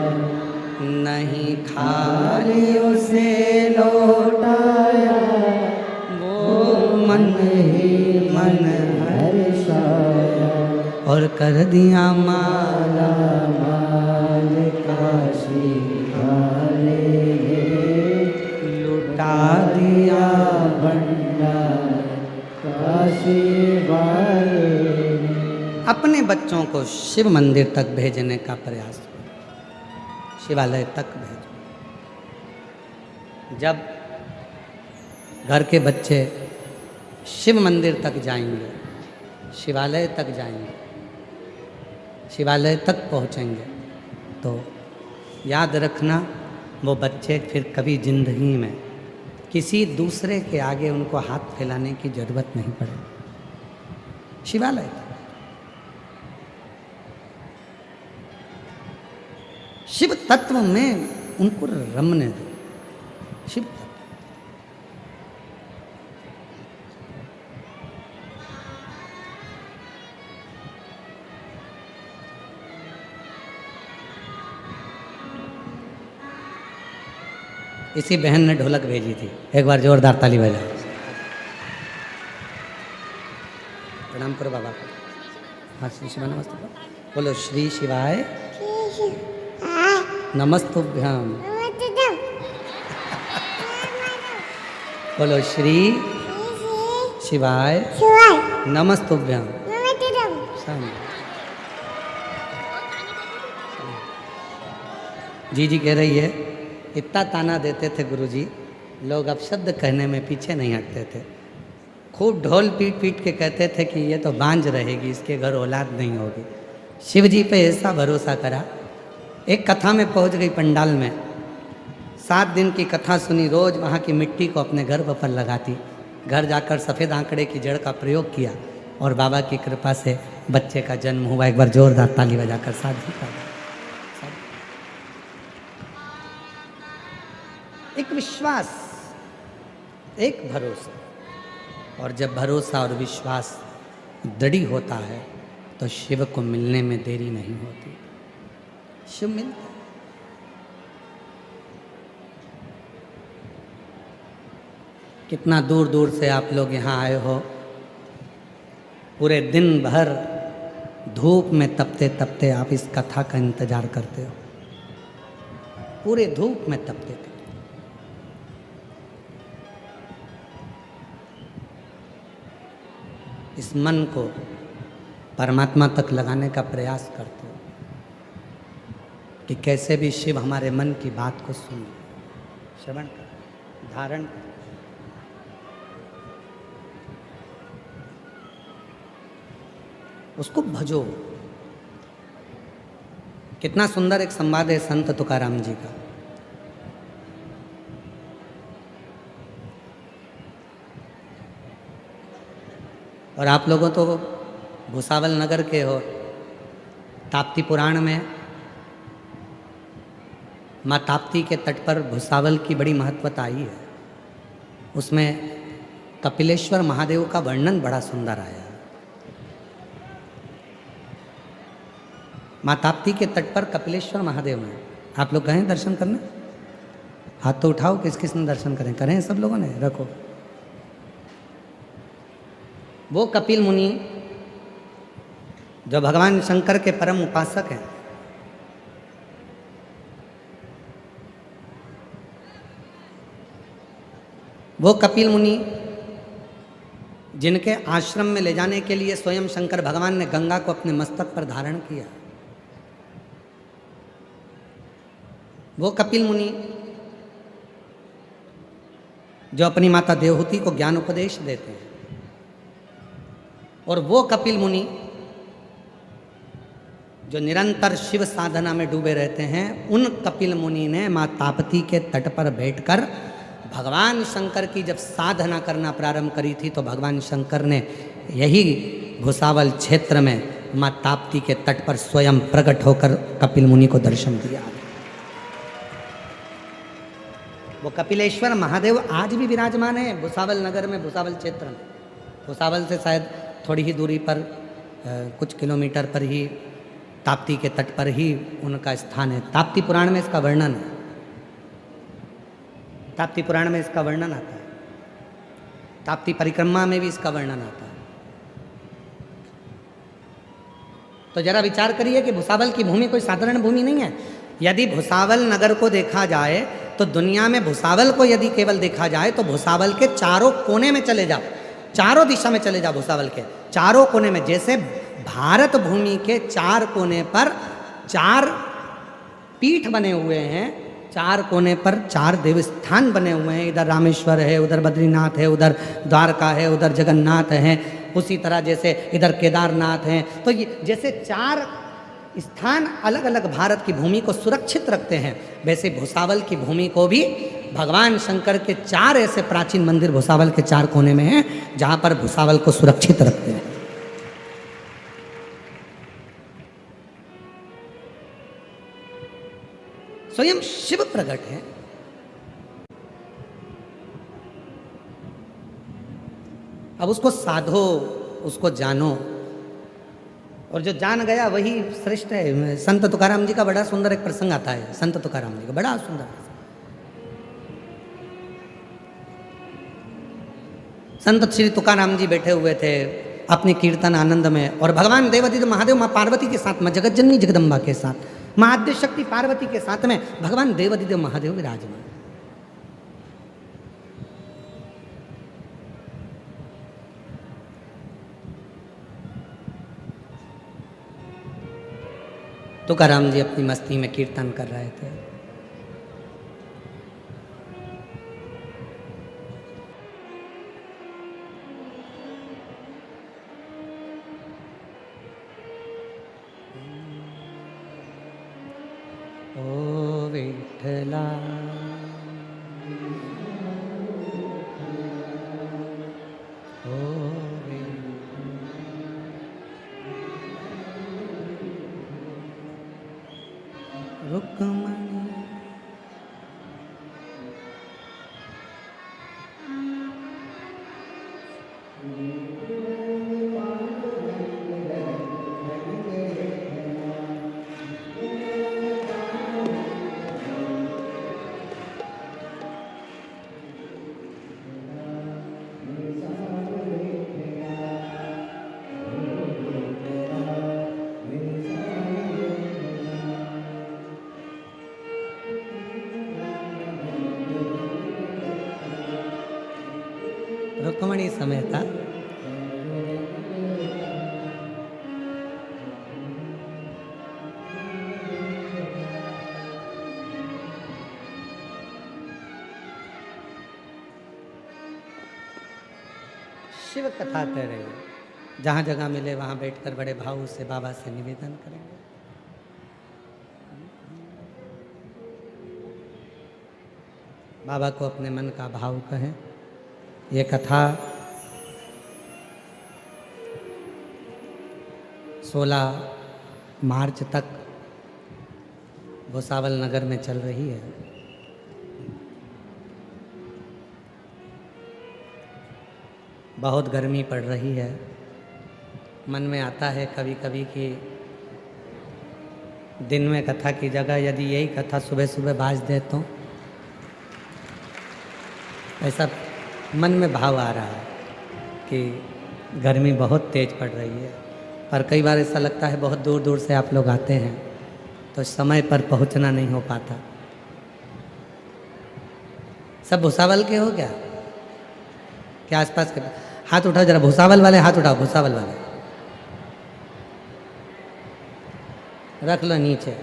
नहीं खाली उसे लौटाया, वो मन ही मन हर्षाया, और कर दिया माला माल काशी वाले, लुटा दिया भंडार काशी वाले। अपने बच्चों को शिव मंदिर तक भेजने का प्रयास, शिवालय तक भेजो। जब घर के बच्चे शिव मंदिर तक जाएंगे, शिवालय तक जाएंगे, शिवालय तक पहुंचेंगे, तो याद रखना वो बच्चे फिर कभी जिंदगी में किसी दूसरे के आगे उनको हाथ फैलाने की जरूरत नहीं पड़ेगी। शिवालय तक शिव तत्व में उनको रमने दो। शिव तत्व इसी बहन ने ढोलक भेजी थी। एक बार जोरदार ताली बजाओ। प्रणाम करो बाबा को। हाँ श्री शिवाय नमस्ते बोलो। श्री शिवाय नमस्तुभ्यम। बोलो श्री शिवाय नमस्तुभ्यम। जी कह रही है, इतना ताना देते थे गुरुजी, लोग अपशब्द कहने में पीछे नहीं हटते थे। खूब ढोल पीट पीट के कहते थे कि ये तो बांझ रहेगी, इसके घर औलाद नहीं होगी। शिव जी पे ऐसा भरोसा करा। एक कथा में पहुंच गई पंडाल में, 7 दिन की कथा सुनी, रोज वहाँ की मिट्टी को अपने गर्भ पर लगाती, घर जाकर सफ़ेद आंकड़े की जड़ का प्रयोग किया और बाबा की कृपा से बच्चे का जन्म हुआ। एक बार जोरदार ताली बजाकर साथ ही एक विश्वास, एक भरोसा, और जब भरोसा और विश्वास दृढ़ होता है तो शिव को मिलने में देरी नहीं होती। शिव मिलता है। कितना दूर दूर से आप लोग यहाँ आए हो, पूरे दिन भर धूप में तपते तपते आप इस कथा का इंतजार करते हो, पूरे धूप में तपते तपते। इस मन को परमात्मा तक लगाने का प्रयास करते हो कि कैसे भी शिव हमारे मन की बात को सुने, श्रवण कर, धारण कर। उसको भजो। कितना सुंदर एक संवाद है संत तुकाराम जी का। और आप लोगों तो भुसावल नगर के हो। ताप्ती पुराण में माँ ताप्ती के तट पर भुसावल की बड़ी महत्वता आई है। उसमें कपिलेश्वर महादेव का वर्णन बड़ा सुंदर आया। माँ ताप्ती के तट पर कपिलेश्वर महादेव में आप लोग गए दर्शन करने? हाथ तो उठाओ, किस किस ने दर्शन करें सब लोगों ने? रखो। वो कपिल मुनि जो भगवान शंकर के परम उपासक हैं, वो कपिल मुनि जिनके आश्रम में ले जाने के लिए स्वयं शंकर भगवान ने गंगा को अपने मस्तक पर धारण किया, वो कपिल मुनि जो अपनी माता देवहूति को ज्ञान उपदेश देते हैं, और वो कपिल मुनि जो निरंतर शिव साधना में डूबे रहते हैं, उन कपिल मुनि ने माँ ताप्ती के तट पर बैठकर भगवान शंकर की जब साधना करना प्रारंभ करी थी, तो भगवान शंकर ने यही भुसावल क्षेत्र में माँ ताप्ती के तट पर स्वयं प्रकट होकर कपिल मुनि को दर्शन दिया। वो कपिलेश्वर महादेव आज भी विराजमान है भुसावल नगर में, भुसावल क्षेत्र में। भुसावल से शायद थोड़ी ही दूरी पर, कुछ किलोमीटर पर ही, ताप्ती के तट पर ही उनका स्थान है। ताप्ती पुराण में इसका वर्णन है। ताप्ती पुराण में इसका वर्णन आता है। ताप्ती परिक्रमा में भी इसका वर्णन आता है। तो जरा विचार करिए कि भुसावल की भूमि कोई साधारण भूमि नहीं है। यदि भुसावल नगर को देखा जाए तो दुनिया में भुसावल को यदि केवल देखा जाए तो भुसावल के चारों कोने में चले जाओ, चारों दिशा में चले जाओ, भुसावल के चारों कोने में, जैसे भारत भूमि के 4 कोने पर 4 पीठ बने हुए हैं, 4 कोने पर 4 देवस्थान बने हुए हैं। इधर रामेश्वर है, उधर बद्रीनाथ है, उधर द्वारका है, उधर जगन्नाथ है। उसी तरह जैसे इधर केदारनाथ हैं। तो ये जैसे 4 स्थान अलग अलग भारत की भूमि को सुरक्षित रखते हैं, वैसे भुसावल की भूमि को भी भगवान शंकर के 4 ऐसे प्राचीन मंदिर भुसावल के 4 कोने में हैं, जहां पर भुसावल को सुरक्षित रखते हैं। स्वयं शिव प्रकट है। अब उसको साधो, उसको जानो, और जो जान गया वही श्रेष्ठ है। संत तुकाराम जी का बड़ा सुंदर एक प्रसंग आता है। संत तुकाराम जी का बड़ा सुंदर। संत श्री तुकाराम जी बैठे हुए थे अपने कीर्तन आनंद में, और भगवान देवादिदेव महादेव माँ पार्वती के साथ में, जगत जननी जगदम्बा के साथ, माँ आद्य शक्ति पार्वती के साथ में भगवान देवादिदेव महादेव विराजमान। तुकाराम जी अपनी मस्ती में कीर्तन कर रहे थे। ओ विठला ओ रुक्मणी रुक्मणी समेता शिव कथा कह रही है। जहाँ जगह मिले वहाँ बैठकर बड़े भाव से बाबा से निवेदन करेंगे। बाबा को अपने मन का भाव कहें। ये कथा 16 मार्च तक भुसावल नगर में चल रही है। बहुत गर्मी पड़ रही है। मन में आता है कभी कभी कि दिन में कथा की जगह यदि यही कथा सुबह सुबह बाज दे तो ऐसा मन में भाव आ रहा है कि गर्मी बहुत तेज़ पड़ रही है। पर कई बार ऐसा लगता है बहुत दूर दूर से आप लोग आते हैं तो समय पर पहुंचना नहीं हो पाता। सब भुसावल के हो क्या? क्या आसपास के? हाथ उठाओ जरा, भुसावल वाले हाथ उठाओ, भुसावल वाले रख लो नीचे।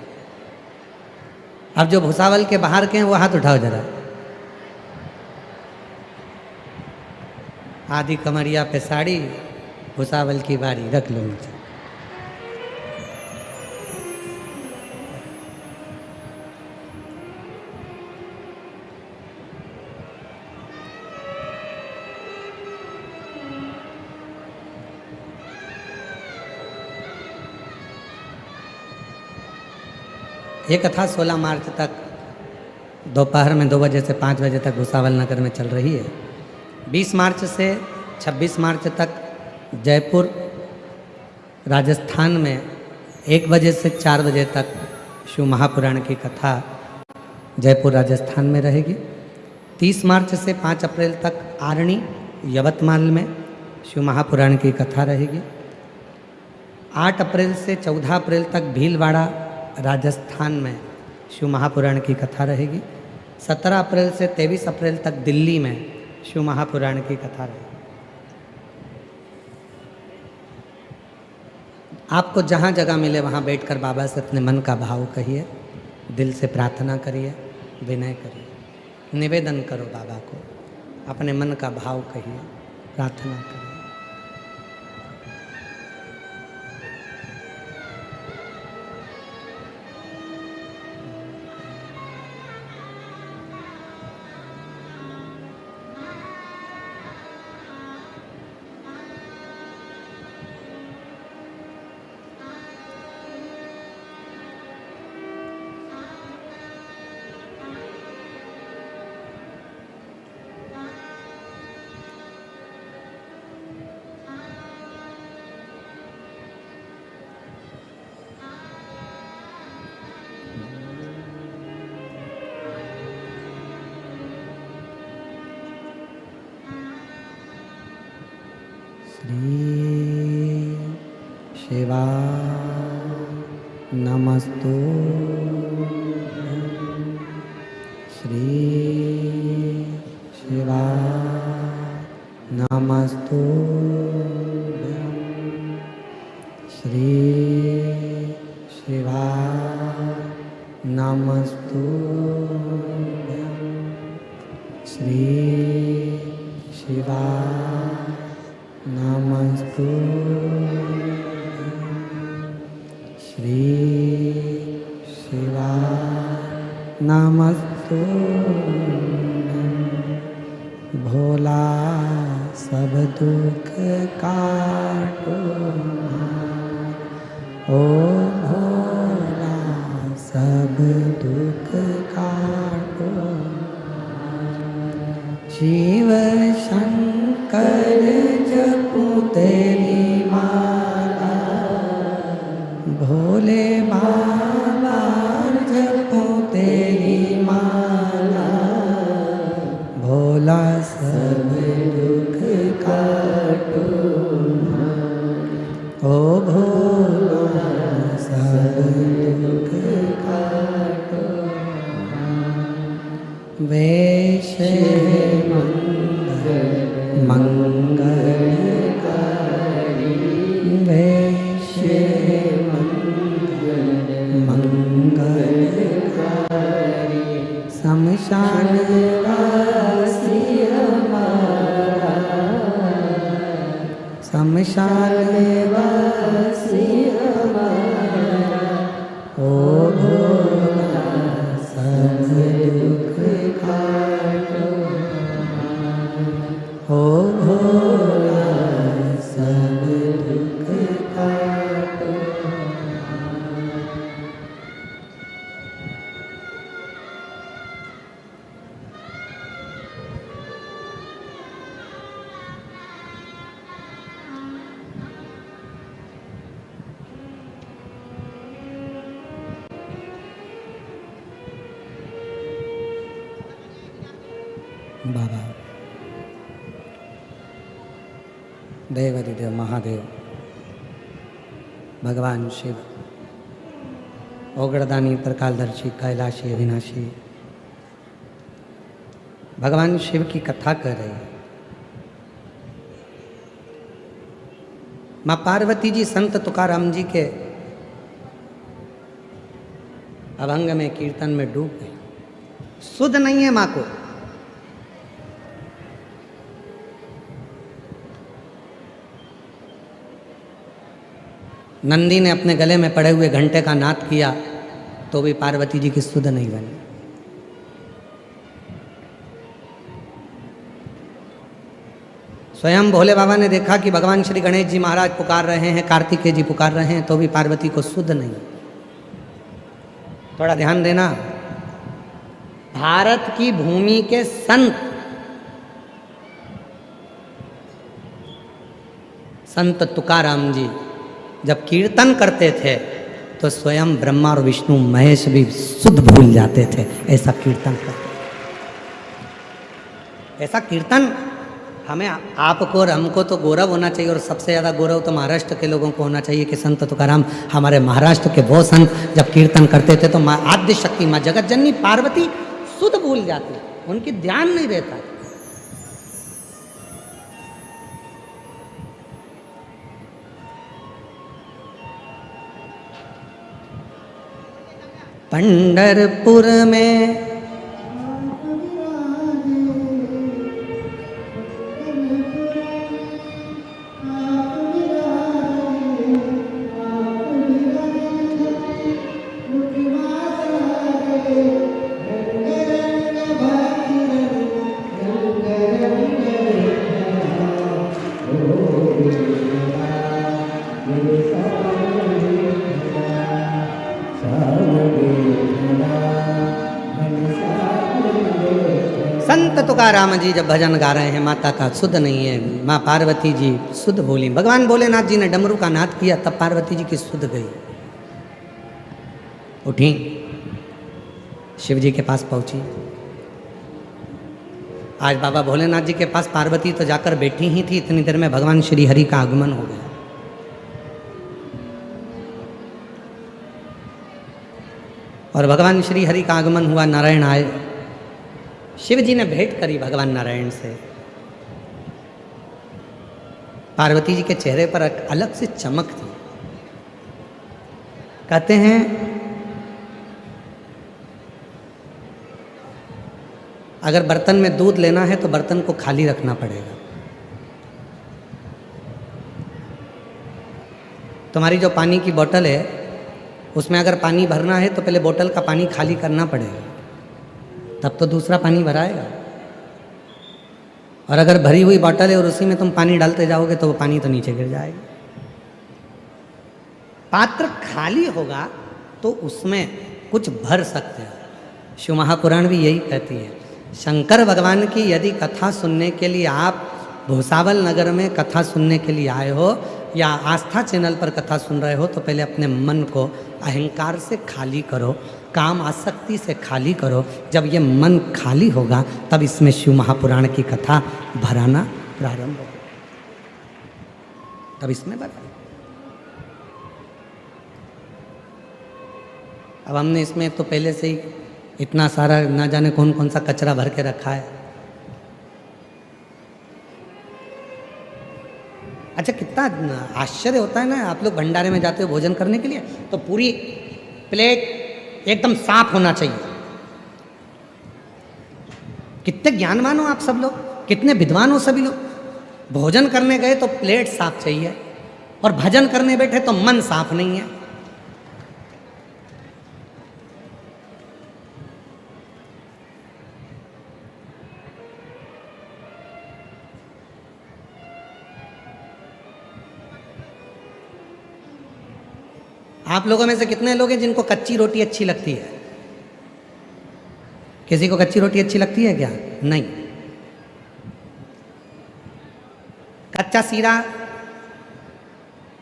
अब जो भुसावल के बाहर के हैं वो हाथ उठाओ जरा। आधी कमरिया पे साड़ी, भुसावल की बारी, रख लो नीचे। ये कथा 16 मार्च तक दोपहर में 2 बजे से 5 बजे तक भुसावल नगर में चल रही है। 20 मार्च से 26 मार्च तक जयपुर राजस्थान में 1 बजे से 4 बजे तक शिव महापुराण की कथा जयपुर राजस्थान में रहेगी। 30 मार्च से 5 अप्रैल तक आरणी यवतमाल में शिव महापुराण की कथा रहेगी। 8 अप्रैल से 14 अप्रैल तक भीलवाड़ा राजस्थान में शिव महापुराण की कथा रहेगी। 17 अप्रैल से 23 अप्रैल तक दिल्ली में शिव महापुराण की कथा रहेगी। आपको जहाँ जगह मिले वहाँ बैठकर बाबा से अपने मन का भाव कहिए, दिल से प्रार्थना करिए, विनय करिए, निवेदन करो बाबा को, अपने मन का भाव कहिए, प्रार्थना करिए। श्री शिवाय नमस्तुभ्यं। श्री शिवाय नमस्तुभ्यं। श्री शिवाय नमस्तुभ्यं। श्री शिवाय नमस्तुभ्यं। श्री शिवाय नमस्तुभ्यं। भोला सब दुख काटो, ओ भोला सब दुख काटो। शिव शंकर जपू तेरी माला, भोले बाबा जपू तेरी माला। भोला सब दुख काटो, ओ भोला सब दुख काटो। वैश्य मंगलकारी, वैश्य मंगलकारी। शमशान वासी हमारा, शमशान वासी हमारा। ओ भोला सब दुख काटो, ओ भोला सब दुख काटो। बाबा देवाधिदेव महादेव भगवान शिव ओगड़दानी त्रिकालदर्शी कैलाशी अविनाशी भगवान शिव की कथा कर रहे हैं। माँ पार्वती जी संत तुकाराम जी के अभंग में कीर्तन में डूब गए। सुध नहीं है माँ को। नंदी ने अपने गले में पड़े हुए घंटे का नाद किया तो भी पार्वती जी की सुध नहीं बनी। स्वयं भोले बाबा ने देखा कि भगवान श्री गणेश जी महाराज पुकार रहे हैं, कार्तिकेय जी पुकार रहे हैं, तो भी पार्वती को सुध नहीं। थोड़ा ध्यान देना, भारत की भूमि के संत तुकाराम जी जब कीर्तन करते थे तो स्वयं ब्रह्मा और विष्णु महेश भी शुद्ध भूल जाते थे। ऐसा कीर्तन करते, ऐसा कीर्तन हमें आपको और हमको तो गौरव होना चाहिए। और सबसे ज़्यादा गौरव तो महाराष्ट्र के लोगों को होना चाहिए कि संत तुकाराम हमारे महाराष्ट्र के वो संत जब कीर्तन करते थे तो माँ आद्य शक्ति माँ जगत जननी पार्वती शुद्ध भूल जाती, उनकी ध्यान नहीं रहता। पंढरपुर में संत तुकाराम जी जब भजन गा रहे हैं, माता का शुद्ध नहीं है, माँ पार्वती जी शुद्ध बोली। भगवान भोलेनाथ जी ने डमरू का नाद किया तब पार्वती जी की शुद्ध गई। उठी, शिव जी के पास पहुंची। आज बाबा भोलेनाथ जी के पास पार्वती तो जाकर बैठी ही थी, इतनी देर में भगवान श्री हरि का आगमन हो गया। और भगवान श्री हरि का आगमन हुआ, नारायण आए, शिव जी ने भेंट करी भगवान नारायण से। पार्वती जी के चेहरे पर एक अलग से चमक थी। कहते हैं अगर बर्तन में दूध लेना है तो बर्तन को खाली रखना पड़ेगा। तुम्हारी जो पानी की बोतल है उसमें अगर पानी भरना है तो पहले बोतल का पानी खाली करना पड़ेगा, तब तो दूसरा पानी भराएगा। और अगर भरी हुई बोतल है और उसी में तुम पानी डालते जाओगे तो वो पानी तो नीचे गिर जाएगा। पात्र खाली होगा तो उसमें कुछ भर सकते हो। शिव महापुराण भी यही कहती है। शंकर भगवान की यदि कथा सुनने के लिए आप भूसावल नगर में कथा सुनने के लिए आए हो या आस्था चैनल पर कथा सुन रहे हो तो पहले अपने मन को अहंकार से खाली करो, काम आसक्ति से खाली करो। जब ये मन खाली होगा तब इसमें शिव महापुराण की कथा भराना प्रारंभ होगा, तब इसमें भरा। अब हमने इसमें तो पहले से ही इतना सारा ना जाने कौन कौन सा कचरा भर के रखा है। अच्छा, कितना आश्चर्य होता है ना, आप लोग भंडारे में जाते हो भोजन करने के लिए तो पूरी प्लेट एकदम साफ होना चाहिए। कितने ज्ञानवान हो आप सब लोग, कितने विद्वान हो सभी लोग। भोजन करने गए तो प्लेट साफ चाहिए और भजन करने बैठे तो मन साफ नहीं है। आप लोगों में से कितने लोग हैं जिनको कच्ची रोटी अच्छी लगती है? किसी को कच्ची रोटी अच्छी लगती है क्या? नहीं। कच्चा सीरा,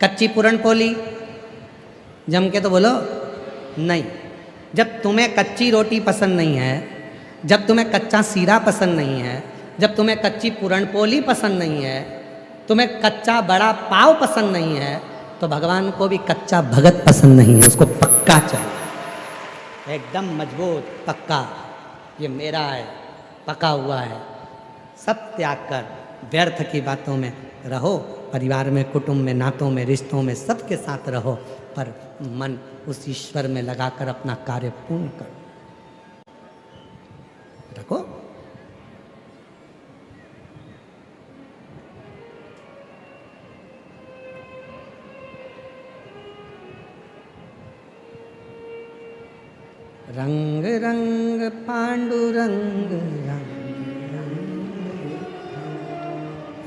कच्ची पूरनपोली जम के तो बोलो नहीं। जब तुम्हें कच्ची रोटी पसंद नहीं है, जब तुम्हें कच्चा सीरा पसंद नहीं है, जब तुम्हें कच्ची पूरनपोली पसंद नहीं है, तुम्हें कच्चा बड़ा पाव पसंद नहीं है, तो भगवान को भी कच्चा भगत पसंद नहीं है। उसको पक्का चाहिए, एकदम मजबूत पक्का। ये मेरा है, पका हुआ है। सब त्याग कर व्यर्थ की बातों में रहो, परिवार में, कुटुंब में, नातों में, रिश्तों में, सबके साथ रहो, पर मन उस ईश्वर में लगाकर अपना कार्य पूर्ण करो। रखो। रंग रंग पांडुरंग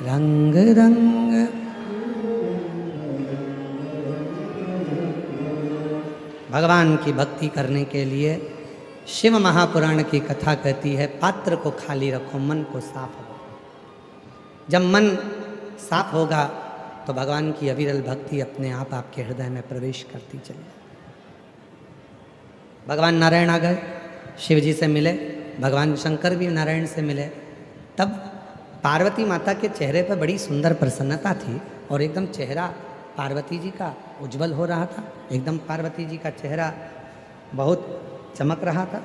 रंग रंग भगवान की भक्ति करने के लिए शिव महापुराण की कथा कहती है, पात्र को खाली रखो, मन को साफ रखो। जब मन साफ होगा तो भगवान की अविरल भक्ति अपने आप आपके हृदय में प्रवेश करती चली। भगवान नारायण आ गए, शिव जी से मिले, भगवान शंकर भी नारायण से मिले। तब पार्वती माता के चेहरे पर बड़ी सुंदर प्रसन्नता थी और एकदम चेहरा पार्वती जी का उज्जवल हो रहा था। एकदम पार्वती जी का चेहरा बहुत चमक रहा था।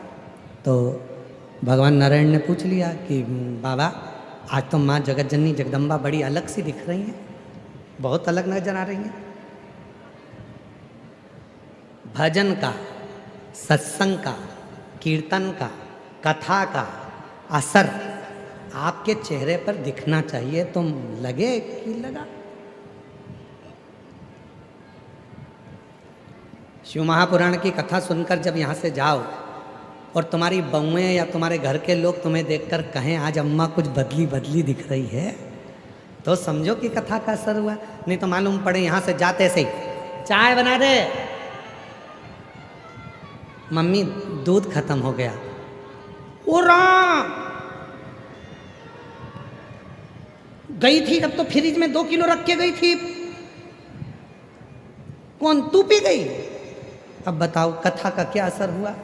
तो भगवान नारायण ने पूछ लिया कि बाबा, आज तो माँ जगतजननी जगदम्बा बड़ी अलग सी दिख रही हैं, बहुत अलग नजर आ रही हैं। भजन का, सत्संग का, कीर्तन का, कथा का असर आपके चेहरे पर दिखना चाहिए, तो लगे कि लगा। शिव महापुराण की कथा सुनकर जब यहाँ से जाओ और तुम्हारी बहुएं या तुम्हारे घर के लोग तुम्हें देखकर कहें आज अम्मा कुछ बदली बदली दिख रही है, तो समझो कि कथा का असर हुआ। नहीं तो मालूम पड़े यहाँ से जाते से चाय बना दे, मम्मी दूध खत्म हो गया, ओरा गई थी अब तो फ्रिज में 2 किलो रख के गई थी, कौन तू पी गई? अब बताओ कथा का क्या असर हुआ?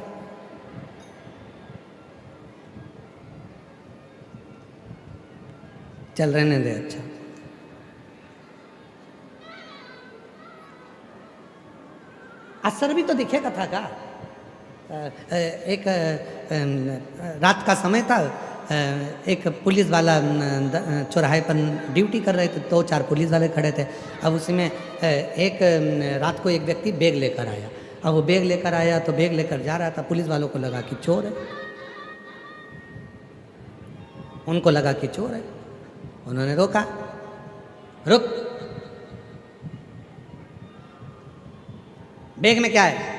चल रहने दे। अच्छा, असर भी तो दिखे कथा का। एक रात का समय था, एक पुलिस वाला चौराहे पर ड्यूटी कर रहे थे, 2-4 पुलिस वाले खड़े थे। अब उसमें एक रात को एक व्यक्ति बैग लेकर आया। अब वो बैग लेकर आया तो बैग लेकर जा रहा था, पुलिस वालों को लगा कि चोर है, उनको लगा कि चोर है। उन्होंने रोका, रुक, बैग में क्या है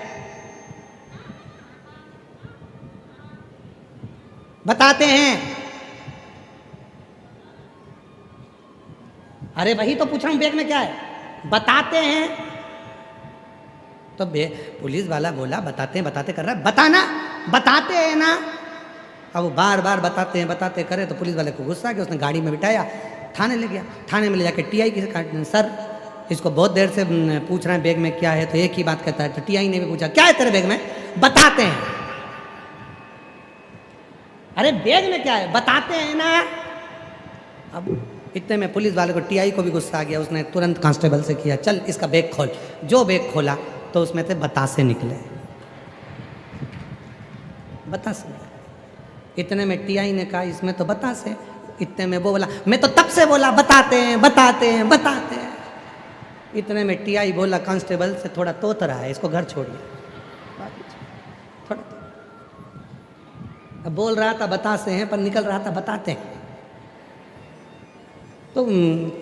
बताते हैं। अरे वही तो पूछ रहा हूं, बैग में क्या है बताते हैं। तो पुलिस वाला बोला बताते हैं, बताते कर रहा है, बताना, बताते हैं ना। अब वो बार बार बताते हैं, बताते करे तो पुलिस वाले को गुस्सा आ गया, उसने गाड़ी में बिठाया, थाने ले गया। थाने में ले जाके टीआई की सर इसको बहुत देर से पूछ रहे हैं बैग में क्या है, तो एक ही बात कहता है। तो टीआई ने भी पूछा क्या है तेरे बैग में, बताते हैं। अरे बैग में क्या है बताते हैं ना। अब इतने में पुलिस वाले को, टीआई को भी गुस्सा आ गया, उसने तुरंत कांस्टेबल से किया चल इसका बैग खोल। जो बैग खोला तो उसमें से बतासे निकले, बतासे। इतने में टीआई ने कहा इसमें तो बतासे। इतने में वो बोला मैं तो तब से बोला बताते हैं, बताते हैं, बताते हैं। इतने में टीआई बोला कांस्टेबल से थोड़ा तोत रहा है, इसको घर छोड़िए। थोड़ा अब बोल रहा था बतासे हैं पर निकल रहा था बताते हैं। तो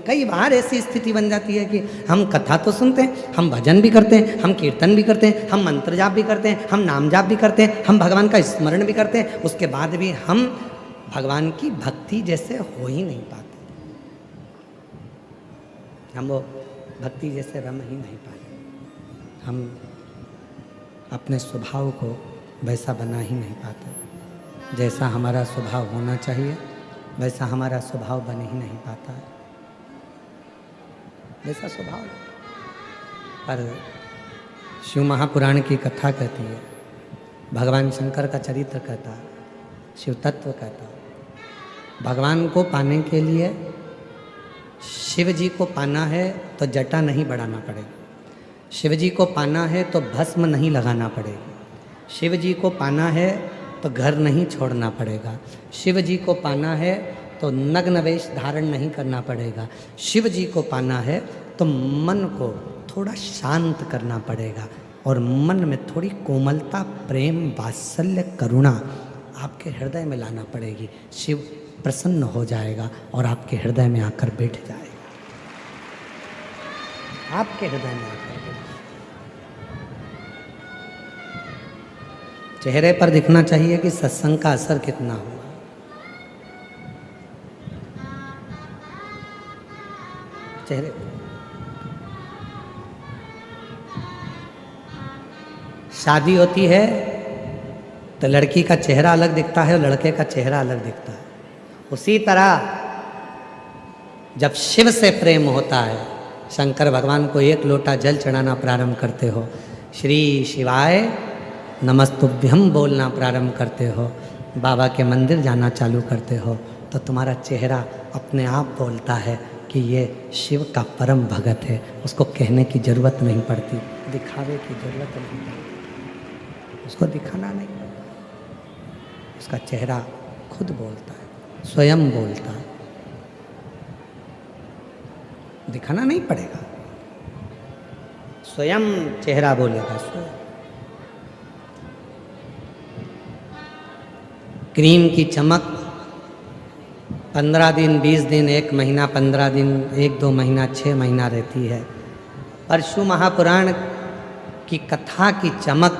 कई बार ऐसी स्थिति बन जाती है कि हम कथा तो सुनते हैं, हम भजन भी करते हैं, हम कीर्तन भी करते हैं, हम मंत्र जाप भी करते हैं, हम नाम जाप भी करते हैं, हम भगवान का स्मरण भी करते हैं, उसके बाद भी हम भगवान की भक्ति जैसे हो ही नहीं पाते। हम वो भक्ति जैसे रम ही नहीं पाते। हम अपने स्वभाव को वैसा बना ही नहीं पाते जैसा हमारा स्वभाव होना चाहिए, वैसा हमारा स्वभाव बन ही नहीं पाता है, वैसा स्वभाव। पर शिव महापुराण की कथा कहती है, भगवान शंकर का चरित्र कहता है, शिव तत्व कहता है। भगवान को पाने के लिए, शिव जी को पाना है तो जटा नहीं बढ़ाना पड़ेगा, शिव जी को पाना है तो भस्म नहीं लगाना पड़ेगा, शिव जी को पाना है तो घर नहीं छोड़ना पड़ेगा, शिव जी को पाना है तो नग्न वेश धारण नहीं करना पड़ेगा, शिव जी को पाना है तो मन को थोड़ा शांत करना पड़ेगा और मन में थोड़ी कोमलता, प्रेम, वात्सल्य, करुणा आपके हृदय में लाना पड़ेगी। शिव प्रसन्न हो जाएगा और आपके हृदय में आकर बैठ जाएगा, आपके हृदय में आकर बैठ जाएगा। चेहरे पर दिखना चाहिए कि सत्संग का असर कितना हुआ। चेहरे शादी होती है तो लड़की का चेहरा अलग दिखता है और लड़के का चेहरा अलग दिखता है। उसी तरह जब शिव से प्रेम होता है, शंकर भगवान को एक लोटा जल चढ़ाना प्रारंभ करते हो, श्री शिवाय नमस्तुभ्यम बोलना प्रारंभ करते हो, बाबा के मंदिर जाना चालू करते हो, तो तुम्हारा चेहरा अपने आप बोलता है कि ये शिव का परम भगत है। उसको कहने की जरूरत नहीं पड़ती, दिखावे की जरूरत नहीं पड़ती, उसको दिखाना नहीं पड़ता, उसका चेहरा खुद बोलता है, स्वयं बोलता है, दिखाना नहीं पड़ेगा, स्वयं चेहरा बोलेगा। स्वयं क्रीम की चमक 15 दिन, 20 दिन, 1 महीना, 15 दिन, 1-2 महीना, 6 महीना रहती है। पर शिव महापुराण की कथा की चमक,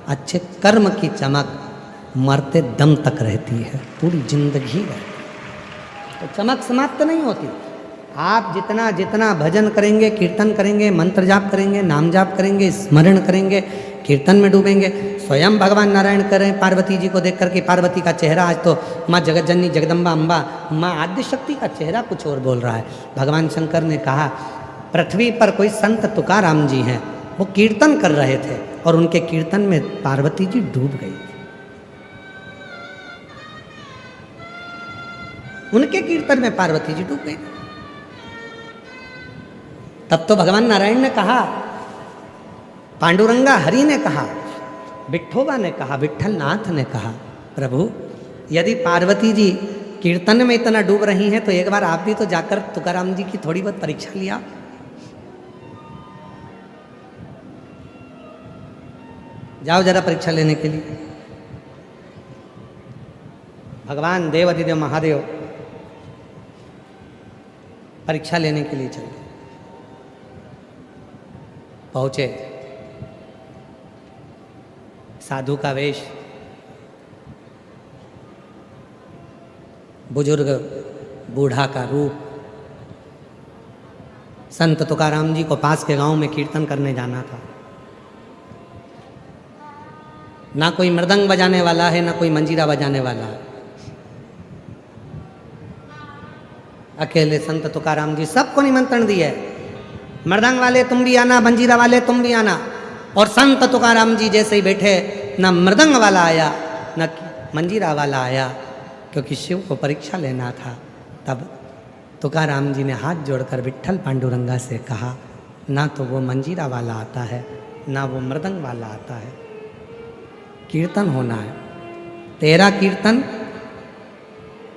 अच्छे कर्म की चमक मरते दम तक रहती है, पूरी जिंदगी रहती है। तो चमक समाप्त नहीं होती। आप जितना जितना भजन करेंगे, कीर्तन करेंगे, मंत्र जाप करेंगे, नाम जाप करेंगे, स्मरण करेंगे, कीर्तन में डूबेंगे, स्वयं भगवान नारायण करें पार्वती जी को देख करके। पार्वती का चेहरा आज तो माँ जगतजननी जगदम्बा अम्बा, माँ आद्य शक्ति का चेहरा कुछ और बोल रहा है। भगवान शंकर ने कहा पृथ्वी पर कोई संत तुकाराम जी हैं, वो कीर्तन कर रहे थे और उनके कीर्तन में पार्वती जी डूब गई थी। उनके कीर्तन में पार्वती जी डूब गई। तब तो भगवान नारायण ने कहा, पांडुरंगा हरि ने कहा, विठोबा ने कहा, विठल नाथ ने कहा, प्रभु यदि पार्वती जी कीर्तन में इतना डूब रही हैं तो एक बार आप भी तो जाकर तुकाराम जी की थोड़ी बहुत परीक्षा लिया। जाओ जरा परीक्षा लेने के लिए। भगवान देवाधिदेव महादेव परीक्षा लेने के लिए चले, पहुंचे, साधु का वेश, बुजुर्ग बूढ़ा का रूप। संत तुकाराम जी को पास के गांव में कीर्तन करने जाना था। ना कोई मृदंग बजाने वाला है, ना कोई मंजीरा बजाने वाला है। अकेले संत तुकाराम जी सबको निमंत्रण दिया है, मृदंग वाले तुम भी आना, मंजीरा वाले तुम भी आना। और संत तुकाराम जी जैसे ही बैठे, ना मृदंग वाला आया ना मंजीरा वाला आया, क्योंकि शिव को परीक्षा लेना था। तब तुकाराम जी ने हाथ जोड़कर विठ्ठल पांडुरंगा से कहा, ना तो वो मंजीरा वाला आता है, ना वो मृदंग वाला आता है, कीर्तन होना है। तेरा कीर्तन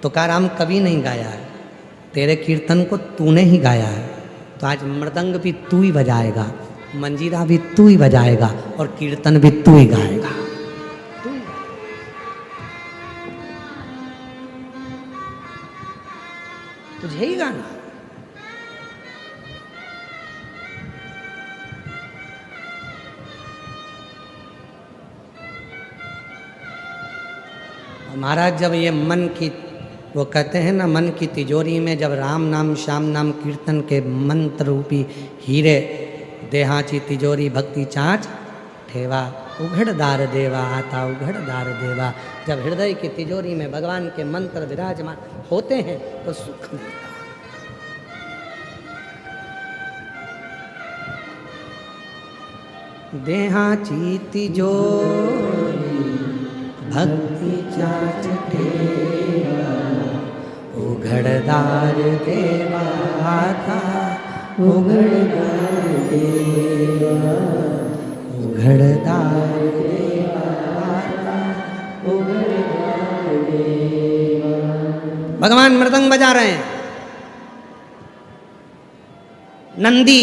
तुकाराम कभी नहीं गाया है, तेरे कीर्तन को तूने ही गाया है। तो आज मृदंग भी तू ही बजाएगा, मंजीरा भी तू ही बजाएगा, और कीर्तन भी तू ही गाएगा। तुझे ही गाना। महाराज जब ये मन की, वो कहते हैं ना, मन की तिजोरी में जब राम नाम श्याम नाम कीर्तन के मंत्र रूपी हीरे, देहाची तिजोरी भक्ति चाँच ठेवा, उघड़दार देवा आता उघड़दार देवा। जब हृदय की तिजोरी में भगवान के मंत्र विराजमान होते हैं तो सुख मिलता है। देहाची तिजोरी भक्ति चाँच ठेवा, उघड़दार देवा आता उघड़दार देवा, उघड़दार देवा आता उघड़दार देवा। भगवान मृदंग बजा रहे हैं, नंदी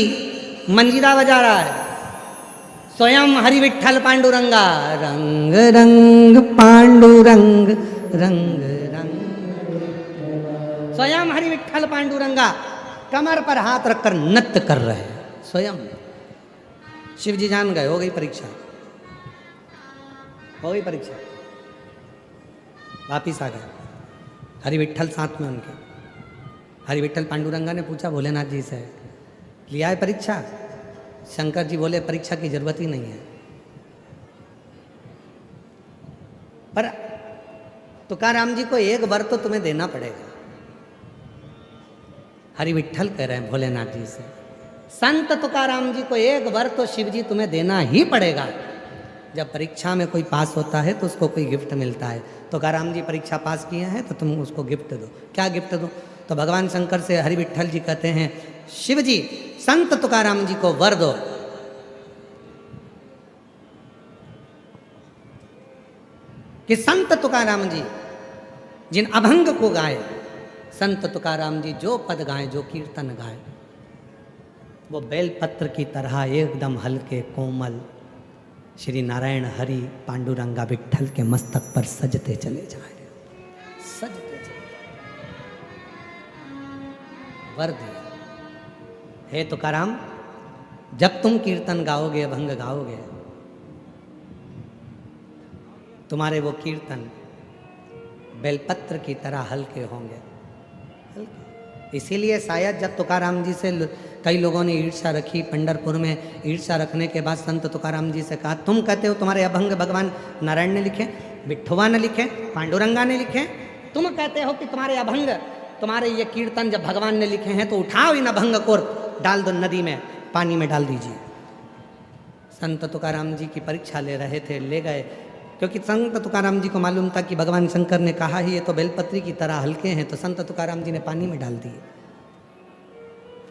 मंजीरा बजा रहा है, स्वयं हरि विठ्ठल पांडुरंगा। रंग रंग पांडुरंग रंग रंग, स्वयं हरि विठ्ठल पांडुरंगा कमर पर हाथ रखकर नृत्य कर रहे हैं स्वयं। शिव जी जान गए, हो गई परीक्षा, हो गई परीक्षा, वापिस आ गए। हरि विठ्ठल साथ में उनके। हरि विठ्ठल पांडुरंगा ने पूछा भोलेनाथ जी से, लिया है परीक्षा? शंकर जी बोले परीक्षा की जरूरत ही नहीं है। पर तुकाराम जी को एक वर तो तुम्हें देना पड़ेगा। हरि विठ्ठल कह रहे हैं भोलेनाथ जी से, संत तुकाराम जी को एक वर तो शिव जी तुम्हें देना ही पड़ेगा। जब परीक्षा में कोई पास होता है तो उसको कोई गिफ्ट मिलता है। तुकाराम जी परीक्षा पास किए हैं तो तुम उसको गिफ्ट दो। क्या गिफ्ट दो? तो भगवान शंकर से हरि विठ्ठल जी कहते हैं, शिव जी संत तुकाराम जी को वर दो कि संत तुकाराम जी जिन अभंग को गाए, संत तुकाराम जी जो पद गाएं, जो कीर्तन गाएं, वो बेलपत्र की तरह एकदम हल्के कोमल श्री नारायण हरि पांडुरंगा विठ्ठल के मस्तक पर सजते चले जाए, सजते चले। वर दिया, हे तुकाराम जब तुम कीर्तन गाओगे, अभंग गाओगे, तुम्हारे वो कीर्तन बेलपत्र की तरह हल्के होंगे, हल्के। इसीलिए शायद जब तुकाराम जी से कई लोगों ने ईर्ष्या रखी, पंढरपुर में ईर्ष्या रखने के बाद संत तुकाराम जी से कहा, तुम कहते हो तुम्हारे अभंग भगवान नारायण ने लिखे, विठोबा ने लिखे, पांडुरंगा ने लिखे, तुम कहते हो कि तुम्हारे अभंग, तुम्हारे ये कीर्तन जब भगवान ने लिखे हैं तो उठाओ इन अभंग को डाल दो नदी में, पानी में डाल दीजिए। संत तुकाराम जी की परीक्षा ले रहे थे, ले गए, क्योंकि संत तुकाराम जी को मालूम था कि भगवान शंकर ने कहा ही ये तो बेलपत्री की तरह हल्के हैं, तो संत तुकाराम जी ने पानी में डाल दिए।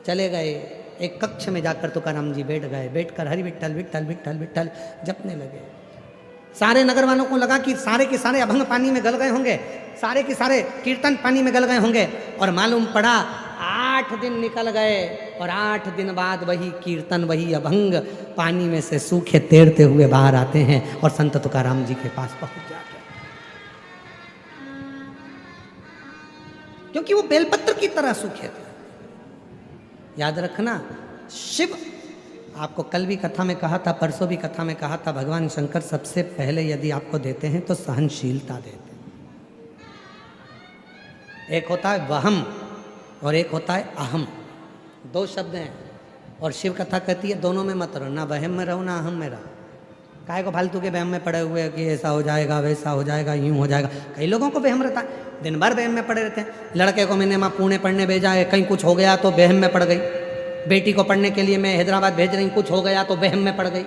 चले गए एक कक्ष में जाकर तुकाराम जी बैठ गए, बैठकर हरि विठ्ठल विठ्ठल विठ्ठल विठ्ठल जपने लगे। सारे नगर वालों को लगा कि सारे के सारे अभंग पानी में गल गए होंगे, सारे के सारे कीर्तन पानी में गल गए होंगे, और मालूम पड़ा 8 दिन निकल गए और 8 दिन बाद वही कीर्तन वही अभंग पानी में से सूखे तैरते हुए बाहर आते हैं और संत तुकाराम जी के पास पहुंच जाते हैं, क्योंकि वो बेलपत्र की तरह सूखे थे। याद रखना, शिव, आपको कल भी कथा में कहा था, परसों भी कथा में कहा था, भगवान शंकर सबसे पहले यदि आपको देते हैं तो सहनशीलता देते हैं। एक होता है वहम और एक होता है अहम, 2 शब्द हैं। और शिव कथा कहती है दोनों में मत रहो, ना वहम में रहो ना अहम में रहो। काहे को फालतू के वहम में पड़े हुए कि ऐसा हो जाएगा वैसा हो जाएगा यूं हो जाएगा। कई लोगों को वहम रहता है, दिन भर वहम में पड़े रहते हैं। लड़के को मैंने माँ पुणे पढ़ने भेजा है, कहीं कुछ हो गया तो वहम में पड़ गई। बेटी को पढ़ने के लिए मैं हैदराबाद भेज रही, कुछ हो गया तो वहम में पड़ गई।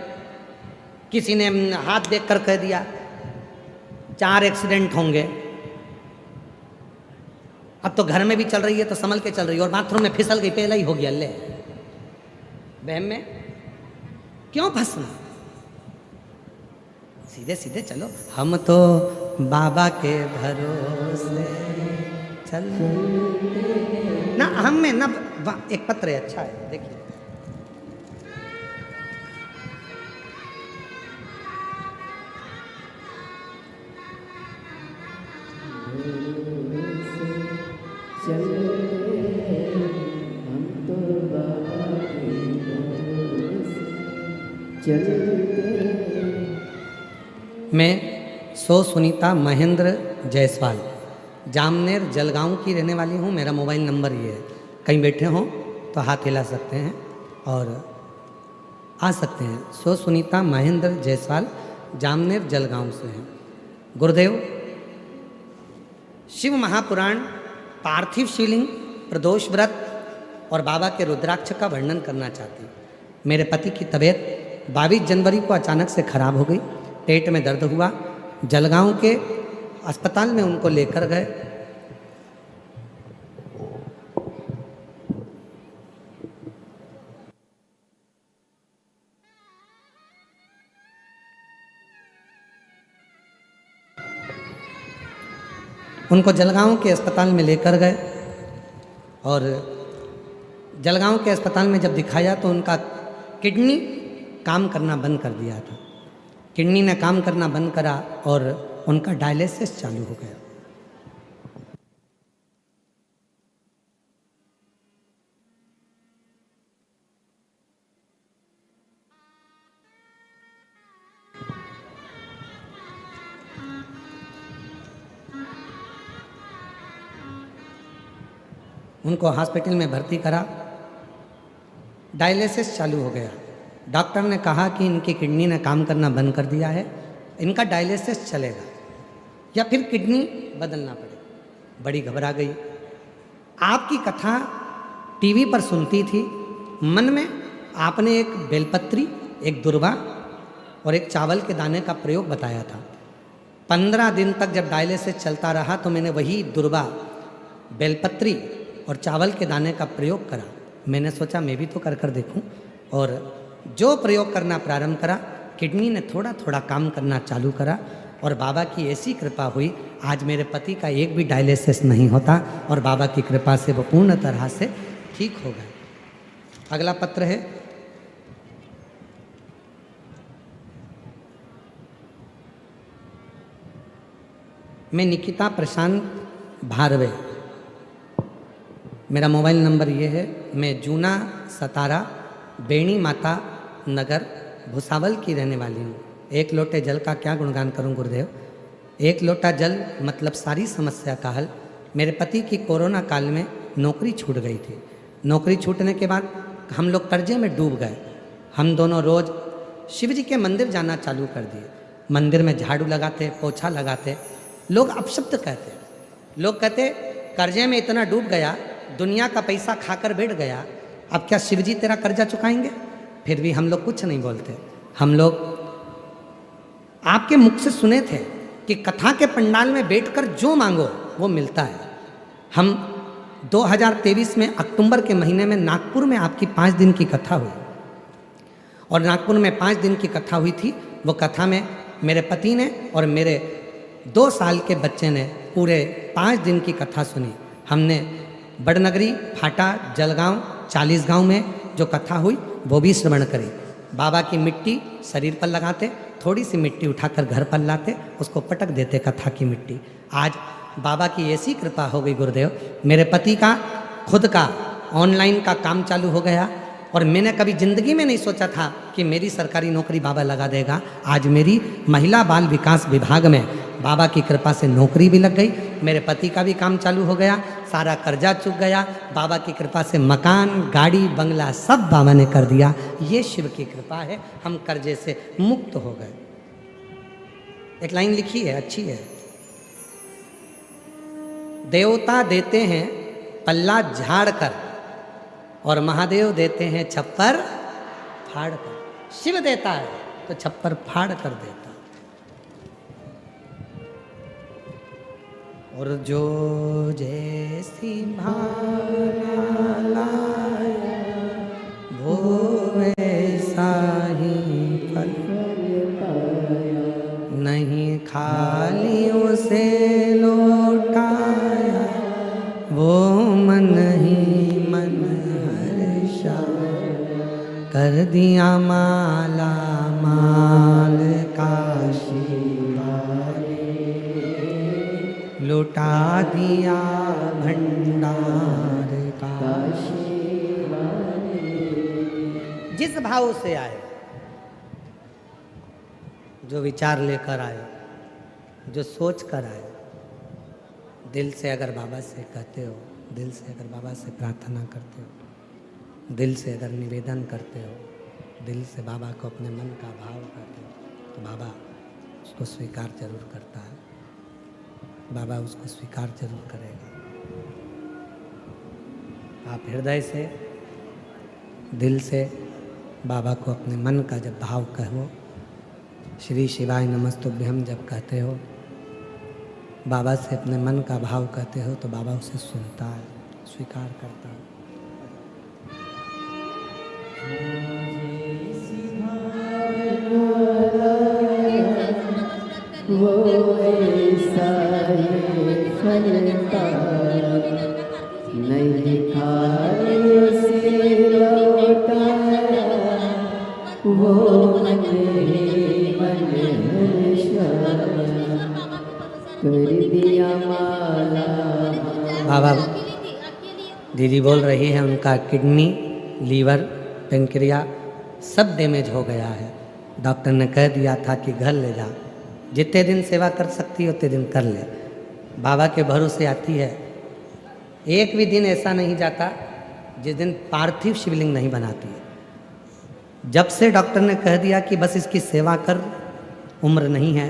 किसी ने हाथ देख कर कह दिया 4 एक्सीडेंट होंगे। अब तो घर में भी चल रही है तो संभल के चल रही है, और बाथरूम में फिसल गई, पहला ही हो गया। ले वहम में क्यों फंसना, सीधे सीधे चलो। हम तो बाबा के भरोसे चल ना, हम में ना। एक पत्र है, अच्छा है, देखिए। मैं सुनीता महेंद्र जायसवाल, जामनेर जलगांव की रहने वाली हूँ। मेरा मोबाइल नंबर ये है, कहीं बैठे हों तो हाथ हिला सकते हैं और आ सकते हैं। सुनीता महेंद्र जायसवाल, जामनेर जलगांव से हैं। गुरुदेव, शिव महापुराण, पार्थिव शिवलिंग, प्रदोष व्रत और बाबा के रुद्राक्ष का वर्णन करना चाहती हूँ। मेरे पति की तबीयत 22 जनवरी को अचानक से खराब हो गई, पेट में दर्द हुआ, जलगांव के अस्पताल में उनको लेकर गए। उनको जलगांव के अस्पताल में लेकर गए और जलगांव के अस्पताल में जब दिखाया तो उनका किडनी काम करना बंद कर दिया था। किडनी ने काम करना बंद करा और उनका डायलिसिस चालू हो गया। उनको हॉस्पिटल में भर्ती करा, डायलिसिस चालू हो गया। डॉक्टर ने कहा कि इनकी किडनी ने काम करना बंद कर दिया है, इनका डायलिसिस चलेगा या फिर किडनी बदलना पड़ेगा। बड़ी घबरा गई। आपकी कथा टीवी पर सुनती थी, मन में आपने एक बेलपत्री, एक दुर्वा और एक चावल के दाने का प्रयोग बताया था। 15 दिन तक जब डायलिसिस चलता रहा तो मैंने वही दुर्वा, बेलपत्री और चावल के दाने का प्रयोग करा। मैंने सोचा मैं भी तो कर देखूं, और जो प्रयोग करना प्रारंभ करा, किडनी ने थोड़ा थोड़ा काम करना चालू करा और बाबा की ऐसी कृपा हुई, आज मेरे पति का एक भी डायलिसिस नहीं होता और बाबा की कृपा से वो पूर्ण तरह से ठीक हो गए। अगला पत्र है, मैं निकिता प्रशांत भारवे, मेरा मोबाइल नंबर ये है। मैं जूना सतारा बेणी माता नगर भुसावल की रहने वाली हूँ। 1 लोटे जल का क्या गुणगान करूँ गुरुदेव। 1 लोटा जल मतलब सारी समस्या का हल। मेरे पति की कोरोना काल में नौकरी छूट गई थी। नौकरी छूटने के बाद हम लोग कर्जे में डूब गए। हम दोनों रोज़ शिव जी के मंदिर जाना चालू कर दिए। मंदिर में झाड़ू लगाते, पोछा लगाते। लोग अपशब्द कहते, लोग कहते कर्जे में इतना डूब गया, दुनिया का पैसा खाकर बैठ गया, अब क्या शिव जी तेरा कर्जा चुकाएंगे। फिर भी हम लोग कुछ नहीं बोलते। हम लोग आपके मुख से सुने थे कि कथा के पंडाल में बैठकर जो मांगो वो मिलता है। हम 2023 में अक्टूबर के महीने में नागपुर में आपकी 5 दिन की कथा हुई, और नागपुर में 5 दिन की कथा हुई थी। वो कथा में मेरे पति ने और मेरे 2 साल के बच्चे ने पूरे 5 दिन की कथा सुनी। हमने बड़नगरी, फाटा, जलगांव, 40 गांव में जो कथा हुई वो भी श्रवण करी। बाबा की मिट्टी शरीर पर लगाते, थोड़ी सी मिट्टी उठाकर घर पर लाते, उसको पटक देते कथा की मिट्टी। आज बाबा की ऐसी कृपा हो गई गुरुदेव, मेरे पति का खुद का ऑनलाइन का काम चालू हो गया, और मैंने कभी ज़िंदगी में नहीं सोचा था कि मेरी सरकारी नौकरी बाबा लगा देगा। आज मेरी महिला बाल विकास विभाग में बाबा की कृपा से नौकरी भी लग गई, मेरे पति का भी काम चालू हो गया, सारा कर्जा चुक गया। बाबा की कृपा से मकान, गाड़ी, बंगला सब बाबा ने कर दिया। ये शिव की कृपा है, हम कर्जे से मुक्त हो गए। एक लाइन लिखी है, अच्छी है। देवता देते हैं पल्ला झाड़ कर, और महादेव देते हैं छप्पर फाड़ कर। शिव देता है तो छप्पर फाड़ कर देता, और जो जैसी भावना लाए वो वैसा ही फल नहीं खाली उसे लौटाया, वो मन ही मन हर्षा कर दिया माला माल काशी वाले, लुटा दिया भंडार काशी वाले। जिस भाव से आए, जो विचार लेकर आए, जो सोच कर आए, दिल से अगर बाबा से कहते हो, दिल से अगर बाबा से प्रार्थना करते हो, दिल से अगर निवेदन करते हो, दिल से बाबा को अपने मन का भाव करते हो, तो बाबा उसको स्वीकार जरूर करता है। बाबा उसको स्वीकार जरूर करेगा। आप हृदय से, दिल से बाबा को अपने मन का जब भाव कहो, श्री शिवाय नमस्तुभ्यम जब कहते हो, बाबा से अपने मन का भाव कहते हो, तो बाबा उसे सुनता है, स्वीकार करता है। वो ऐसा ही फलता नहीं खाली उसे लौटाया, वो मन ही मन हर्षा कर दिया माला। बाबा दीदी बोल रही है उनका किडनी, लीवर, पेंक्रिया सब डैमेज हो गया है। डॉक्टर ने कह दिया था कि घर ले जा, जितने दिन सेवा कर सकती है उतने दिन कर ले। बाबा के भरोसे आती है, एक भी दिन ऐसा नहीं जाता जिस दिन पार्थिव शिवलिंग नहीं बनाती है। जब से डॉक्टर ने कह दिया कि बस इसकी सेवा कर, उम्र नहीं है,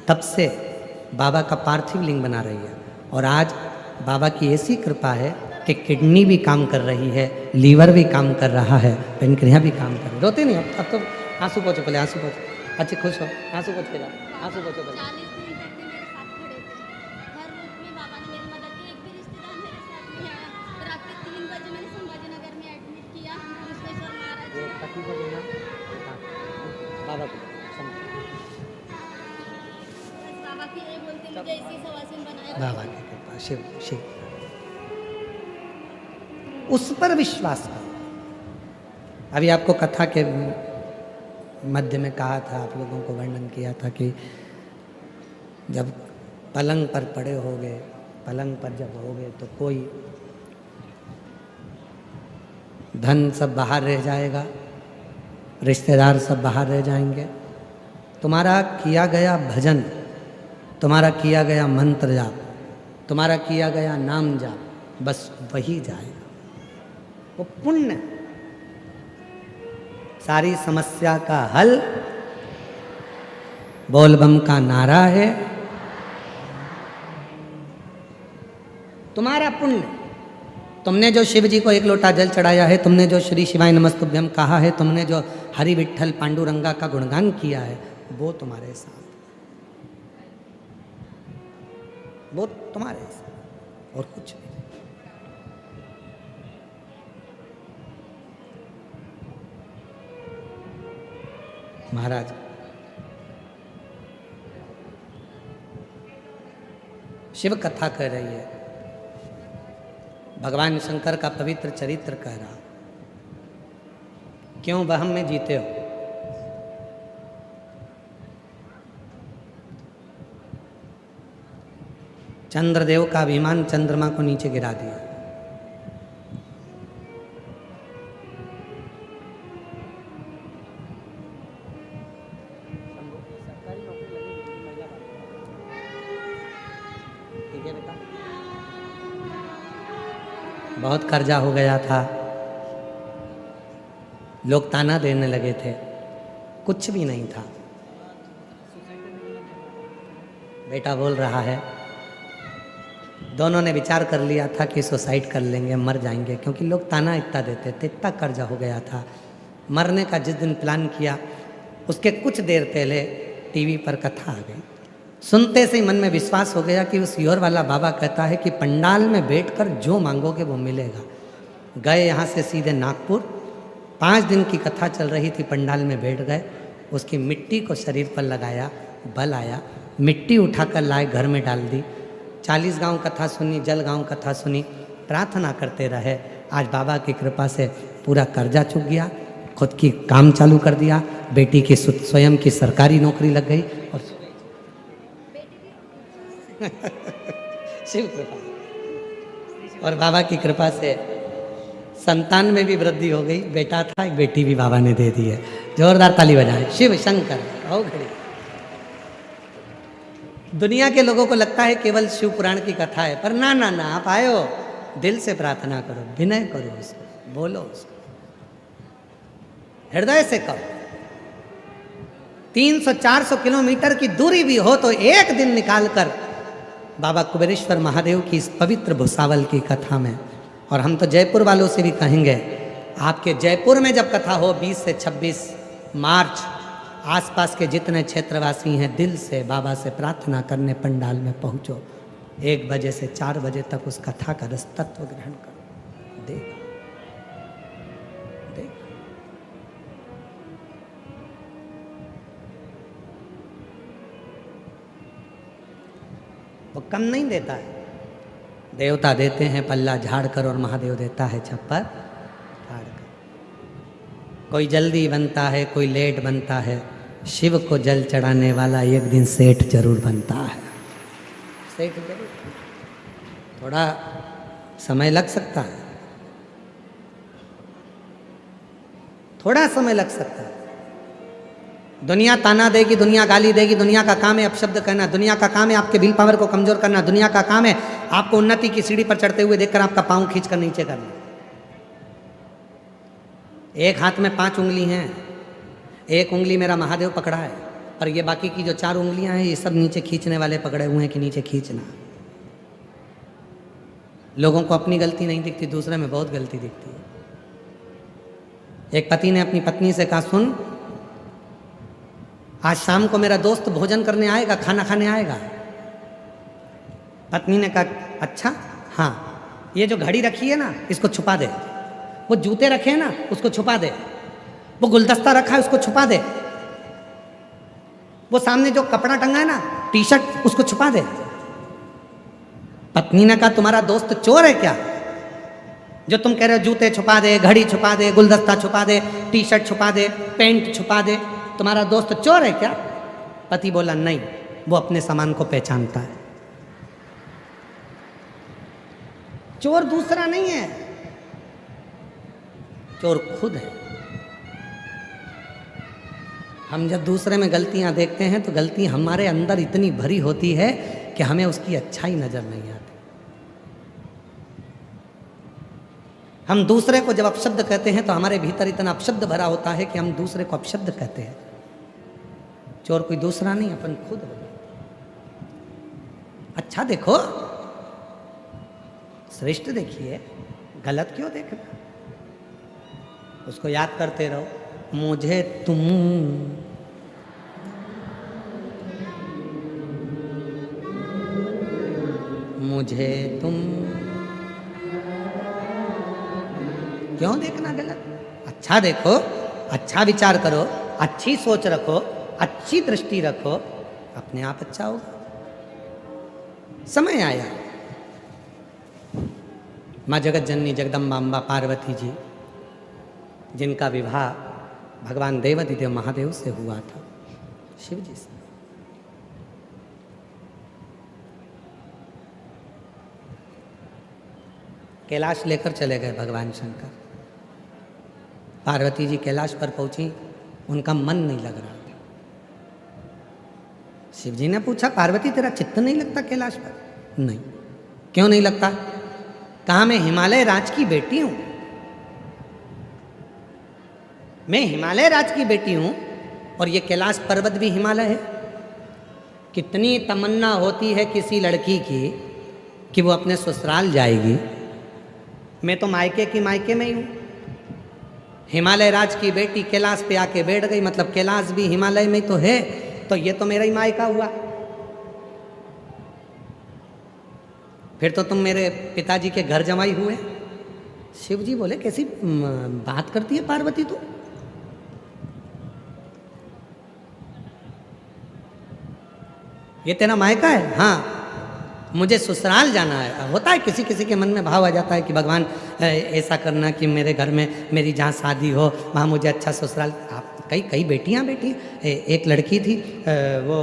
तब से बाबा का पार्थिव लिंग बना रही है। और आज बाबा की ऐसी कृपा है कि किडनी भी काम कर रही है, लीवर भी काम कर रहा है, पेनक्रिया भी काम कर रही है। रोते नहीं अब तो आंसू पोछो, पहले आंसू पोछो, अच्छे खुश हो, आंसू पोछ के जाओ, आंसू पोछो पहले। 40 दिन तक मेरे साथ खड़े थे, हर रूप में बाबा ने मेरी मदद की। एक भी रिश्तेदार मेरे साथ नहीं आया। रात के 3 बजे मैंने संभाजीनगर में एडमिट किया विश्वेश्वर महाराज ये पति को देना, हाँ, बाबा को समझो। बस बाबा की ये बोलते मुझे इसी सवासिन बनाए। बाबा की कृपा, शिव शिव, उस पर विश्वास करो। अभी आपको कथा के मध्य में कहा था, आप लोगों को वर्णन किया था कि जब पलंग पर पड़े होगे, पलंग पर जब होगे तो कोई धन सब बाहर रह जाएगा, रिश्तेदार सब बाहर रह जाएंगे, तुम्हारा किया गया भजन, तुम्हारा किया गया मंत्र जाप, तुम्हारा किया गया नाम जाप, बस वही जाएगा, वो पुण्य। सारी समस्या का हल बोलबम का नारा है, तुम्हारा पुण्य। तुमने जो शिव जी को 1 लोटा जल चढ़ाया है, तुमने जो श्री शिवाय नमस्तुभ्यम कहा है, तुमने जो हरि विठ्ठल पांडुरंगा का गुणगान किया है, वो तुम्हारे साथ। वो तुम्हारे से और कुछ नहीं। महाराज शिव कथा कह रही है, भगवान शंकर का पवित्र चरित्र कह रहा, क्यों वहम में जीते हो? चंद्रदेव का अभिमान चंद्रमा को नीचे गिरा दिया। बहुत कर्जा हो गया था, लोग ताना देने लगे थे, कुछ भी नहीं था। बेटा बोल रहा है, दोनों ने विचार कर लिया था कि सुसाइड कर लेंगे, मर जाएंगे, क्योंकि लोग ताना इतना देते थे, इतना कर्जा हो गया था। मरने का जिस दिन प्लान किया, उसके कुछ देर पहले टीवी पर कथा आ गई। सुनते से ही मन में विश्वास हो गया कि उस योर वाला बाबा कहता है कि पंडाल में बैठकर जो मांगोगे वो मिलेगा। गए यहाँ से सीधे नागपुर, 5 दिन की कथा चल रही थी, पंडाल में बैठ गए, उसकी मिट्टी को शरीर पर लगाया, बल आया, मिट्टी उठाकर लाए, घर में डाल दी। 40 गांव कथा सुनी, जल गांव कथा सुनी, प्रार्थना करते रहे। आज बाबा की कृपा से पूरा कर्जा चुक गया, खुद की काम चालू कर दिया, बेटी की स्वयं की सरकारी नौकरी लग गई और शिव कृपा और बाबा की कृपा से संतान में भी वृद्धि हो गई। बेटा था, एक बेटी भी बाबा ने दे दी है। जोरदार ताली बजाएं। शिव शंकर आओ घड़ी। दुनिया के लोगों को लगता है केवल शिव पुराण की कथा है, पर ना ना ना, आप आयो, दिल से प्रार्थना करो, विनय करो, उसको बोलो, उसको हृदय से कहो। 300-400 किलोमीटर की दूरी भी हो तो एक दिन निकालकर बाबा कुबेरेश्वर महादेव की इस पवित्र भुसावल की कथा में, और हम तो जयपुर वालों से भी कहेंगे, आपके जयपुर में जब कथा हो 20 से 26 मार्च, आसपास के जितने क्षेत्रवासी हैं, दिल से बाबा से प्रार्थना करने पंडाल में पहुंचो। 1 बजे से 4 बजे तक उस कथा का रस तत्व ग्रहण करो। देख वो कम नहीं देता है, देवता देते हैं पल्ला झाड़ कर और महादेव देता है छप्पर फाड़ कर। कोई जल्दी बनता है, कोई लेट बनता है, शिव को जल चढ़ाने वाला एक दिन सेठ जरूर बनता है। सेठ जरूर, थोड़ा समय लग सकता है, थोड़ा समय लग सकता है। दुनिया ताना देगी, दुनिया गाली देगी, दुनिया का काम है अपशब्द कहना, दुनिया का काम है आपके विल पावर को कमजोर करना, दुनिया का काम है आपको उन्नति की सीढ़ी पर चढ़ते हुए देखकर आपका पांव खींचकर नीचे करना। एक हाथ में 5 उंगली हैं, एक उंगली मेरा महादेव पकड़ा है, और ये बाकी की जो 4 उंगलियां हैं ये सब नीचे खींचने वाले पकड़े हुए हैं कि नीचे खींचना। लोगों को अपनी गलती नहीं दिखती, दूसरे में बहुत गलती दिखती है। एक पति ने अपनी पत्नी से कहा, सुन, आज शाम को मेरा दोस्त भोजन करने आएगा, खाना खाने आएगा। पत्नी ने कहा, अच्छा हाँ, ये जो घड़ी रखी है ना इसको छुपा दे, वो जूते रखे हैं ना उसको छुपा दे, वो गुलदस्ता रखा है उसको छुपा दे, वो सामने जो कपड़ा टंगा है ना टी-शर्ट उसको छुपा दे। पत्नी ने कहा, तुम्हारा दोस्त चोर है क्या, जो तुम कह रहे हो जूते छुपा दे, घड़ी छुपा दे, गुलदस्ता छुपा दे, टी-शर्ट छुपा दे, पेंट छुपा दे, तुम्हारा दोस्त चोर है क्या? पति बोला, नहीं, वो अपने सामान को पहचानता है। चोर दूसरा नहीं है, चोर खुद है। हम जब दूसरे में गलतियां देखते हैं तो गलती हमारे अंदर इतनी भरी होती है कि हमें उसकी अच्छाई नजर नहीं आती। हम दूसरे को जब अपशब्द कहते हैं तो हमारे भीतर इतना अपशब्द भरा होता है कि हम दूसरे को अपशब्द कहते हैं। चोर कोई दूसरा नहीं, अपन खुद हो। अच्छा देखो, श्रेष्ठ देखिए, गलत क्यों देखना? उसको याद करते रहो, मुझे तुम मुझे तुम क्यों देखना गलत? अच्छा देखो, अच्छा विचार करो, अच्छी सोच रखो, अच्छी दृष्टि रखो, अपने आप अच्छा होगा। समय आया, माँ जगत जननी जगदम्बा अम्बा पार्वती जी, जिनका विवाह भगवान देवाधिदेव महादेव से हुआ था, शिव जी से। कैलाश लेकर चले गए भगवान शंकर। पार्वती जी कैलाश पर पहुंची, उनका मन नहीं लग रहा था। शिव जी ने पूछा, पार्वती तेरा चित्त नहीं लगता कैलाश पर? नहीं। क्यों नहीं लगता? कहा, मैं हिमालय राज की बेटी हूं, मैं हिमालय राज की बेटी हूं, और ये कैलाश पर्वत भी हिमालय है। कितनी तमन्ना होती है किसी लड़की की कि वो अपने ससुराल जाएगी, मैं तो मायके की मायके में ही हूं। हिमालय राज की बेटी कैलाश पे आके बैठ गई, मतलब कैलाश भी हिमालय में तो है, तो ये तो मेरा ही मायका हुआ। फिर तो तुम मेरे पिताजी के घर जमाई हुए। शिव जी बोले, कैसी बात करती है पार्वती तू? ये तेरा मायका है? हाँ, मुझे ससुराल जाना है। होता है किसी किसी के मन में भाव आ जाता है कि भगवान ऐसा करना कि मेरे घर में मेरी जहाँ शादी हो वहाँ मुझे अच्छा ससुराल। आप कई बेटियाँ बैठी, एक लड़की थी, वो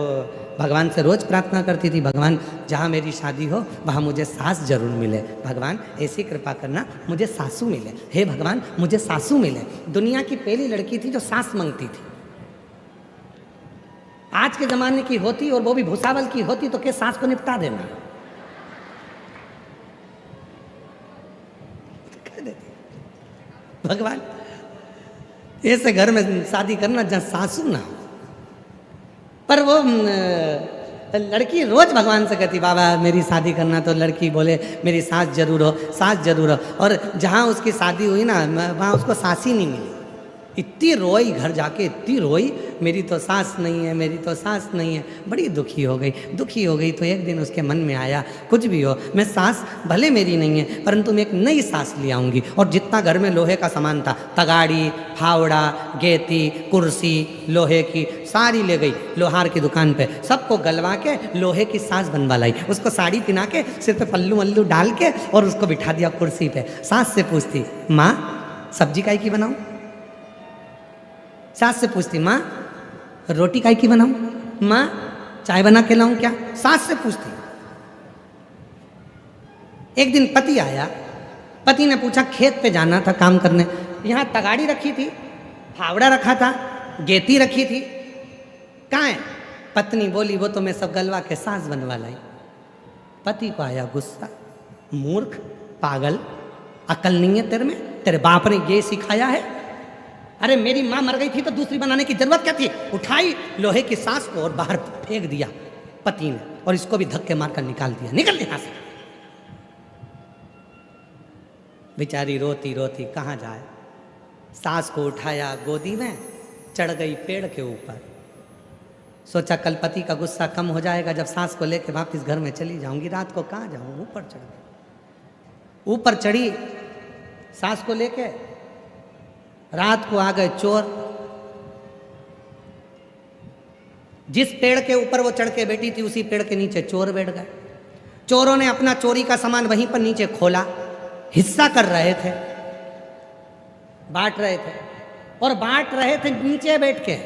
भगवान से रोज़ प्रार्थना करती थी, भगवान जहाँ मेरी शादी हो वहाँ मुझे सास जरूर मिले, भगवान ऐसी कृपा करना मुझे सासू मिले, हे भगवान मुझे सासू मिले। दुनिया की पहली लड़की थी जो सास मांगती थी। आज के ज़माने की होती और वो भी भूसावल की होती तो के सास को निपटा देना। भगवान ऐसे घर में शादी करना जहाँ सासू ना हो। पर वो लड़की रोज भगवान से कहती, बाबा मेरी शादी करना, तो लड़की बोले मेरी सास जरूर हो, सास जरूर हो। और जहाँ उसकी शादी हुई ना, वहाँ उसको सास ही नहीं मिली। इतनी रोई, घर जाके इतनी रोई, मेरी तो सास नहीं है, मेरी तो सास नहीं है। बड़ी दुखी हो गई। तो एक दिन उसके मन में आया, कुछ भी हो, मैं सास भले मेरी नहीं है, परंतु मैं एक नई सास ले आऊँगी। और जितना घर में लोहे का सामान था, तगाड़ी, फावड़ा, गेती, कुर्सी लोहे की, सारी ले गई लोहार की दुकान पे, सबको गलवा के लोहे की सास बनवा लाई। उसको साड़ी पहना के, सिर पे पल्लू वल्लू डाल के, और उसको बिठा दिया कुर्सी पे। सास से पूछती, माँ सब्जी काहे की बनाऊँ? सास से पूछती, माँ रोटी काहे की बनाऊं? माँ चाय बना के लाऊं क्या? सास से पूछती। एक दिन पति आया, पति ने पूछा, खेत पे जाना था काम करने, यहाँ तगाड़ी रखी थी, फावड़ा रखा था, गेती रखी थी, कहाँ है? पत्नी बोली, वो तो मैं सब गलवा के सास बनवा लाई। पति को आया गुस्सा, मूर्ख, पागल, अकल नहीं है तेरे में? तेरे बाप ने ये सिखाया है? अरे मेरी माँ मर गई थी तो दूसरी बनाने की जरूरत क्या थी? उठाई लोहे की सास को और बाहर फेंक दिया पति ने, और इसको भी धक्के मारकर निकाल दिया, निकल यहां से। बेचारी रोती रोती कहाँ जाए। सास को उठाया गोदी में, चढ़ गई पेड़ के ऊपर। सोचा कल पति का गुस्सा कम हो जाएगा, जब सास को लेकर वापस घर में चली जाऊंगी, रात को कहाँ जाऊँ। ऊपर चढ़ गई, ऊपर चढ़ी सास को लेके। रात को आ गए चोर। जिस पेड़ के ऊपर वो चढ़ के बैठी थी, उसी पेड़ के नीचे चोर बैठ गए। चोरों ने अपना चोरी का सामान वहीं पर नीचे खोला, हिस्सा कर रहे थे, बांट रहे थे, और बांट रहे थे नीचे बैठ के।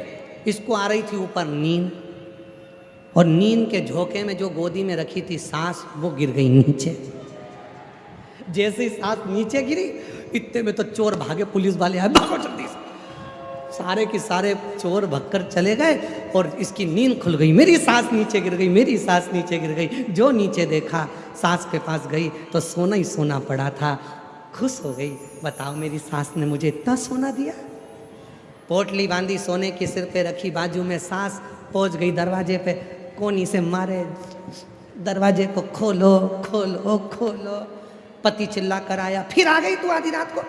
इसको आ रही थी ऊपर नींद, और नींद के झोंके में जो गोदी में रखी थी सास, वो गिर गई नीचे। जैसे ही सास नीचे गिरी, इतने में तो चोर भागे, पुलिस वाले आए, भागो जल्दी से। सारे के सारे चोर भगकर चले गए, और इसकी नींद खुल गई। मेरी सास नीचे गिर गई, मेरी सास नीचे गिर गई। जो नीचे देखा, सास के पास गई तो सोना ही सोना पड़ा था। खुश हो गई, बताओ मेरी सास ने मुझे इतना सोना दिया। पोटली बांधी सोने की, सिर पे रखी, बाजू में सास। पहुंच गई दरवाजे पे, कोनी से मारे दरवाजे को, खोलो खोलो खोलो। पति चिल्ला कर आया, फिर आ गई तू आधी रात को,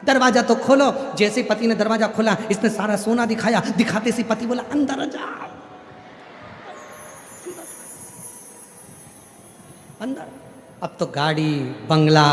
दरवाजा तो खोलो। जैसे पति ने दरवाजा खोला, इसने सारा सोना दिखाया। दिखाते से पति बोला, अंदर आ जाओ, अंदर। अब तो गाड़ी बंगला